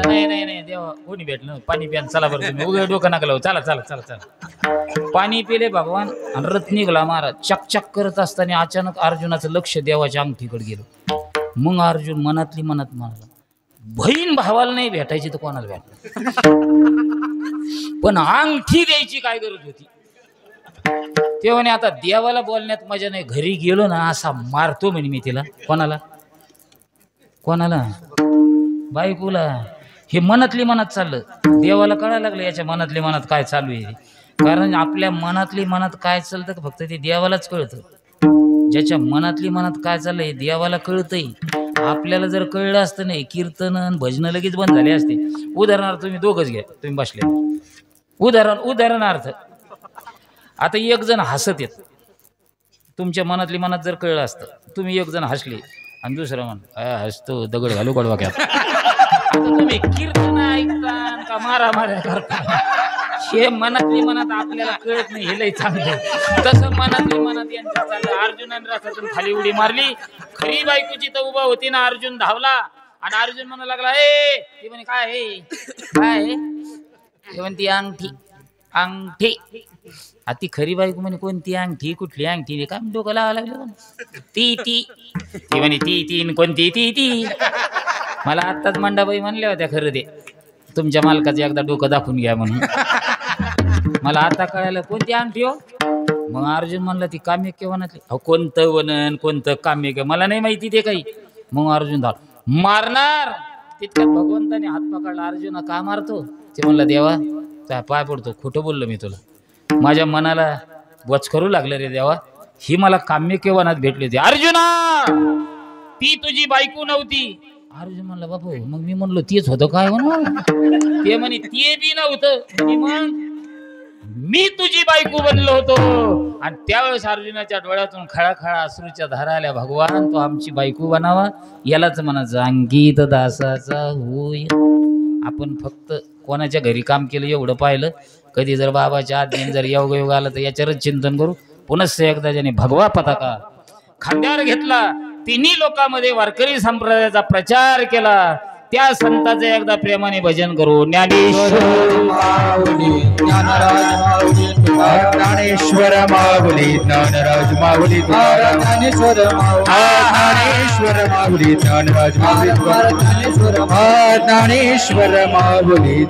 नाही देवा कोणी भेटलं पाणी प्यान चला बरं तुम्ही उघड डोकं नका लावू चला चला चला चला पाणी पिले भगवान आणि रथ निघाला महाराज चकचक करत असताना अचानक अर्जुनाचं लक्ष देवाच्या अंगठीकडे गेलं मग अर्जुन मनातली मनात म्हणाला बहीण भावाला नाही भेटायची तर कोणाला भेटणार पण अंगठी द्यायची काय गरज होती तेव्हा आता देवाला बोलण्यात मजा नाही घरी गेलो ना असा मारतो म्हणे मी तिला कोणाला बायकोला हे मनातली मनात चाललं देवाला कळायला लागलं याच्या मनातली मनात काय चालू आहे कारण आपल्या मनातली मनात काय चालतं फक्त ते देवालाच कळतं ज्याच्या मनातली मनात काय चाललंय देवाला कळतंय आपल्याला जर कळलं असतं नाही कीर्तन भजन लगेच बंद झाले असते उदाहरणार्थ तुम्ही दोघंच घ्या तुम्ही बसले उदाहरणार्थ आता एक जण हसत येत तुमच्या मनातली मनात जर कळलं असतं तुम्ही एक जण हसले आणि दुसरं हसतो दगड घालू कडवाक्यात तुम्ही कीर्तन ऐकता का मारामाऱ्या करता हे मनातली मनात आपल्याला कळत नाही हे लय चांगलं तसं मनातली मनात यांच्या चाललं अर्जुनाने रथातून खाली उडी मारली खरी बायकोची तर उभा होती ना अर्जुन धावला आणि अर्जुन म्हणू लागला ए ती म्हणे काय ते म्हणती अंगठी ती खरी बायको म्हणे कोणती अंगठी कुठली अंगठी काय डोकं लावा लागलं ती म्हणे ती कोणती ती मला आत्ताच मंडाबाई म्हणल्या होत्या खरं ते तुमच्या मालकाचं एकदा डोकं दाखवून घ्या म्हणून मला आता कळालं कोणती अंगठी हो मग अर्जुन म्हणला ती काम्यक्य वनातली कोणतं वनन कोणतं काम्यक्य मला नाही माहिती ते काही मग अर्जुन धाव मारणार तितक्यात भगवंताने हात पकडला अर्जुन का मारतो ते म्हणलं देवा काय पाय पडतो खोटं बोललो मी तुला माझ्या मनाला वच करू लागलं रे देवा ही मला काम्यक्य वनात भेटली होती अर्जुना ती तुझी बायको नव्हती अर्जुन म्हणला बापू मग मी म्हणलो तेच होतं काय म्हणून ते म्हणे ते बी नव्हतं मग मी तुझी बायको बनलो होतो आणि त्यावेळेस अर्जुनाच्या डोळ्यातून खळाखळा अश्रूच्या धारा आल्या भगवान तो आमची बायको बनावा यालाच म्हणायचं अंकित दासाचा होय आपण फक्त कोणाच्या घरी काम केलं एवढं पाहिलं कधी जर बाबाच्या आज्ञेने जर योग आलं तर याच्यावरच चिंतन करू पुनश्च एकदा ज्याने भगवा पताका खांद्यावर घेतला तिन्ही लोकांमध्ये वारकरी संप्रदायाचा प्रचार केला त्या संताचे एकदा प्रेमाने भजन करू ज्ञानेश्वर माऊली ज्ञानेश्वर माऊली ज्ञानराज माऊली ज्ञानेश्वर माऊली ज्ञानराज ज्ञानेश्वर माऊली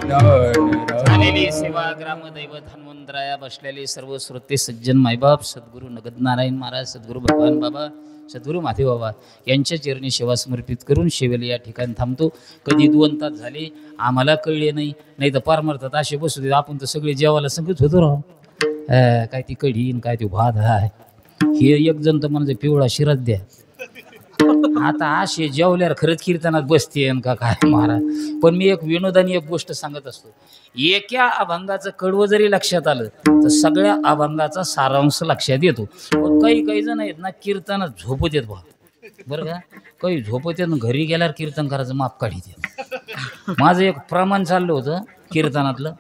झालेली सेवा ग्रामदैवत हनुमंतराया बसलेले सर्व श्रोते सज्जन मायबाप सद्गुरू नगद नारायण महाराज सद्गुरू भगवान बाबा सद्गुरू माधव बाबा यांच्या चरणी सेवा समर्पित करून शेवेला या ठिकाणी थांबतो कधी 2 तास झाले आम्हाला कळले नाही तर पारमार्थात असे बसू दे आपण तर सगळे जेवायला संगत होतो राव काय ती कढी काय ती भात आहे हे एक जण तर म्हणजे पिवळा शिरात द्या आता असे जेवल्यावर खरंच कीर्तनात बसते का काय महाराज पण मी एक विनोदाने एक गोष्ट सांगत असतो एका अभंगाचं कडवं जरी लक्षात आलं तर सगळ्या अभंगाचा सारांश लक्षात येतो पण काही जण आहेत ना कीर्तनात झोपत येत बा बरं का. काही झोपते ना घरी गेल्यावर कीर्तन करायचं माप काढीते. माझं एक प्रमाण चाललं होतं कीर्तनातलं.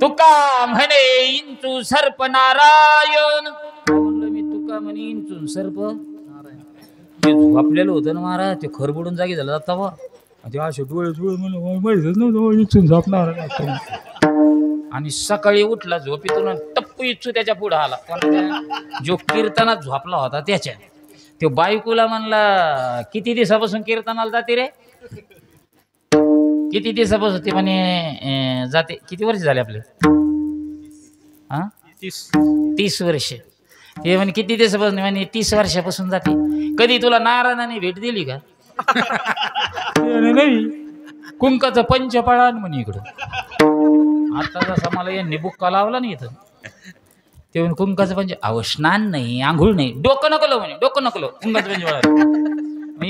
तुका म्हणे इंचू सर्प नारायण. म्हणलं मी तुका म्हणे इंचून सर्प ते झोपलेलं होतं ना महाराज. ते खरबुडून जागी झालं जाता बा. ते असे डोळे माहितच नव्हतं इंचून झोपणार. आणि सकाळी उठला झोपेतून टप्पू इच्छू त्याच्या पुढे आला. जो कीर्तनात झोपला होता त्याच्या. तो बायकोला म्हणला किती दिवसापासून कीर्तनाला जाते रे. किती दिवसापासून ते म्हणे जाते. किती वर्ष झाले आपले. हा 30 वर्ष. ते म्हणे किती दिवसापासून म्हणे 30 वर्षापासून जाते. कधी तुला नारायणाने भेट दिली का. नाही. कुंकाचं पंचपाळान म्हणे इकडं. आता जसा मला यांनी बुक्का लावला नाही इथं. ते म्हणे कुंकाचं पंच. अहो स्नान नाही आंघोळ नाही. डोकं नको लो म्हणे. डोकं नको लो. कुंकाचं पंचपाळा.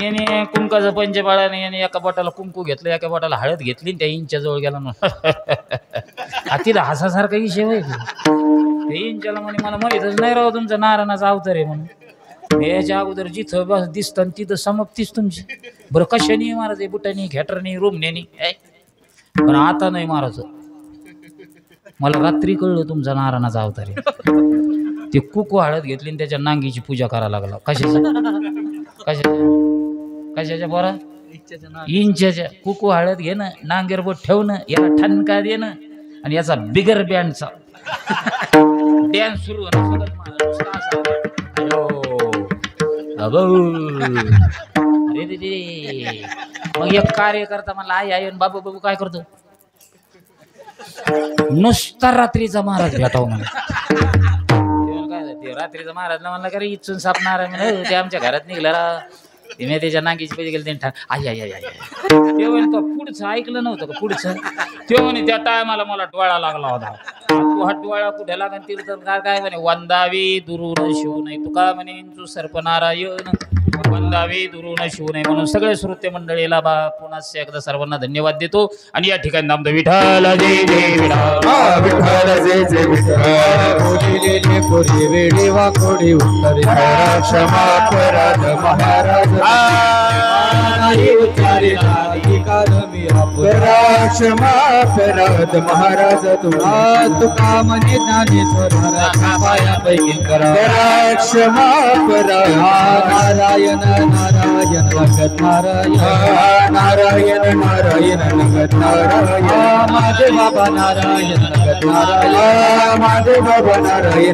याने कुंकाचं पंचपाळाने याने एका बोटाला कुंकू घेतलं एका बोटाला हळद घेतली. त्या इंच्या जवळ गेला ना तिला हसासारखा विषय व्हायचा. त्या इंच्याला म्हणे मला माहीतच नाही राव तुमचा नारायणाचा अवतार आहे म्हणून. याच्या अगोदर जिथं बस दिसतं तिथं समाप्तीच तुमची. बरं कशाने मारायचं बुटानी घेटरनी रोमण्यानी. पण आता नाही मारायचं. मला रात्री कळलं तुमचा नारायणाचा अवतार आहे. ते कुकू हळद घेतली आणि त्याच्या नांगीची पूजा करायला लागला. कशाच्या बोरा इंच्याच्या. कुकू हळद घेणं नांगेर बोट ठेवणं याला ठणका देणं आणि याचा बिगर बँडचा डॅन्स सुरू होणं. अरे रे. मग एक कार्य करता मला आई आई बाबू बाबू काय करतो. नुसता रात्रीचा महाराज भेटाव मला. काय ते रात्रीचा महाराजला म्हणला का रे इच्छून सापणार म्हणे. ते आमच्या घरात निघला. मी त्याच्या नांगीची पैसे गेले. आई आई आई आई. ते म्हणे तो पुढचं ऐकलं नव्हतं का पुढचं. ते म्हणे त्या टायमाला मला डोळा लागला होता. तू हा डोळा कुठे लागन तीर्थकार काय म्हणे वंदावी दुरून शिव नाही. तुका म्हणे इंचू सर्प नारायण वंदावी दुरून शिव नाही. म्हणून सगळे श्रोते मंडळीला पुन्हा एकदा सर्वांना धन्यवाद देतो. आणि या ठिकाणी नामद विठ्ठल जय जय विठ्ठल जय जय विठ्ठल. कोरी वेडी वाकोडी उत्तरे क्षमा अपराध महाराज क्षमा अपराध महाराज तुका म्हणे ज्ञानेश्वर पायापैकी करा. क्षमा अपराध नारायण नारायण भगत नारायण नारायण नारायण भगत नारायण. माझे बाबा नारायण भगत नारायण. माझे बाबा नारायण.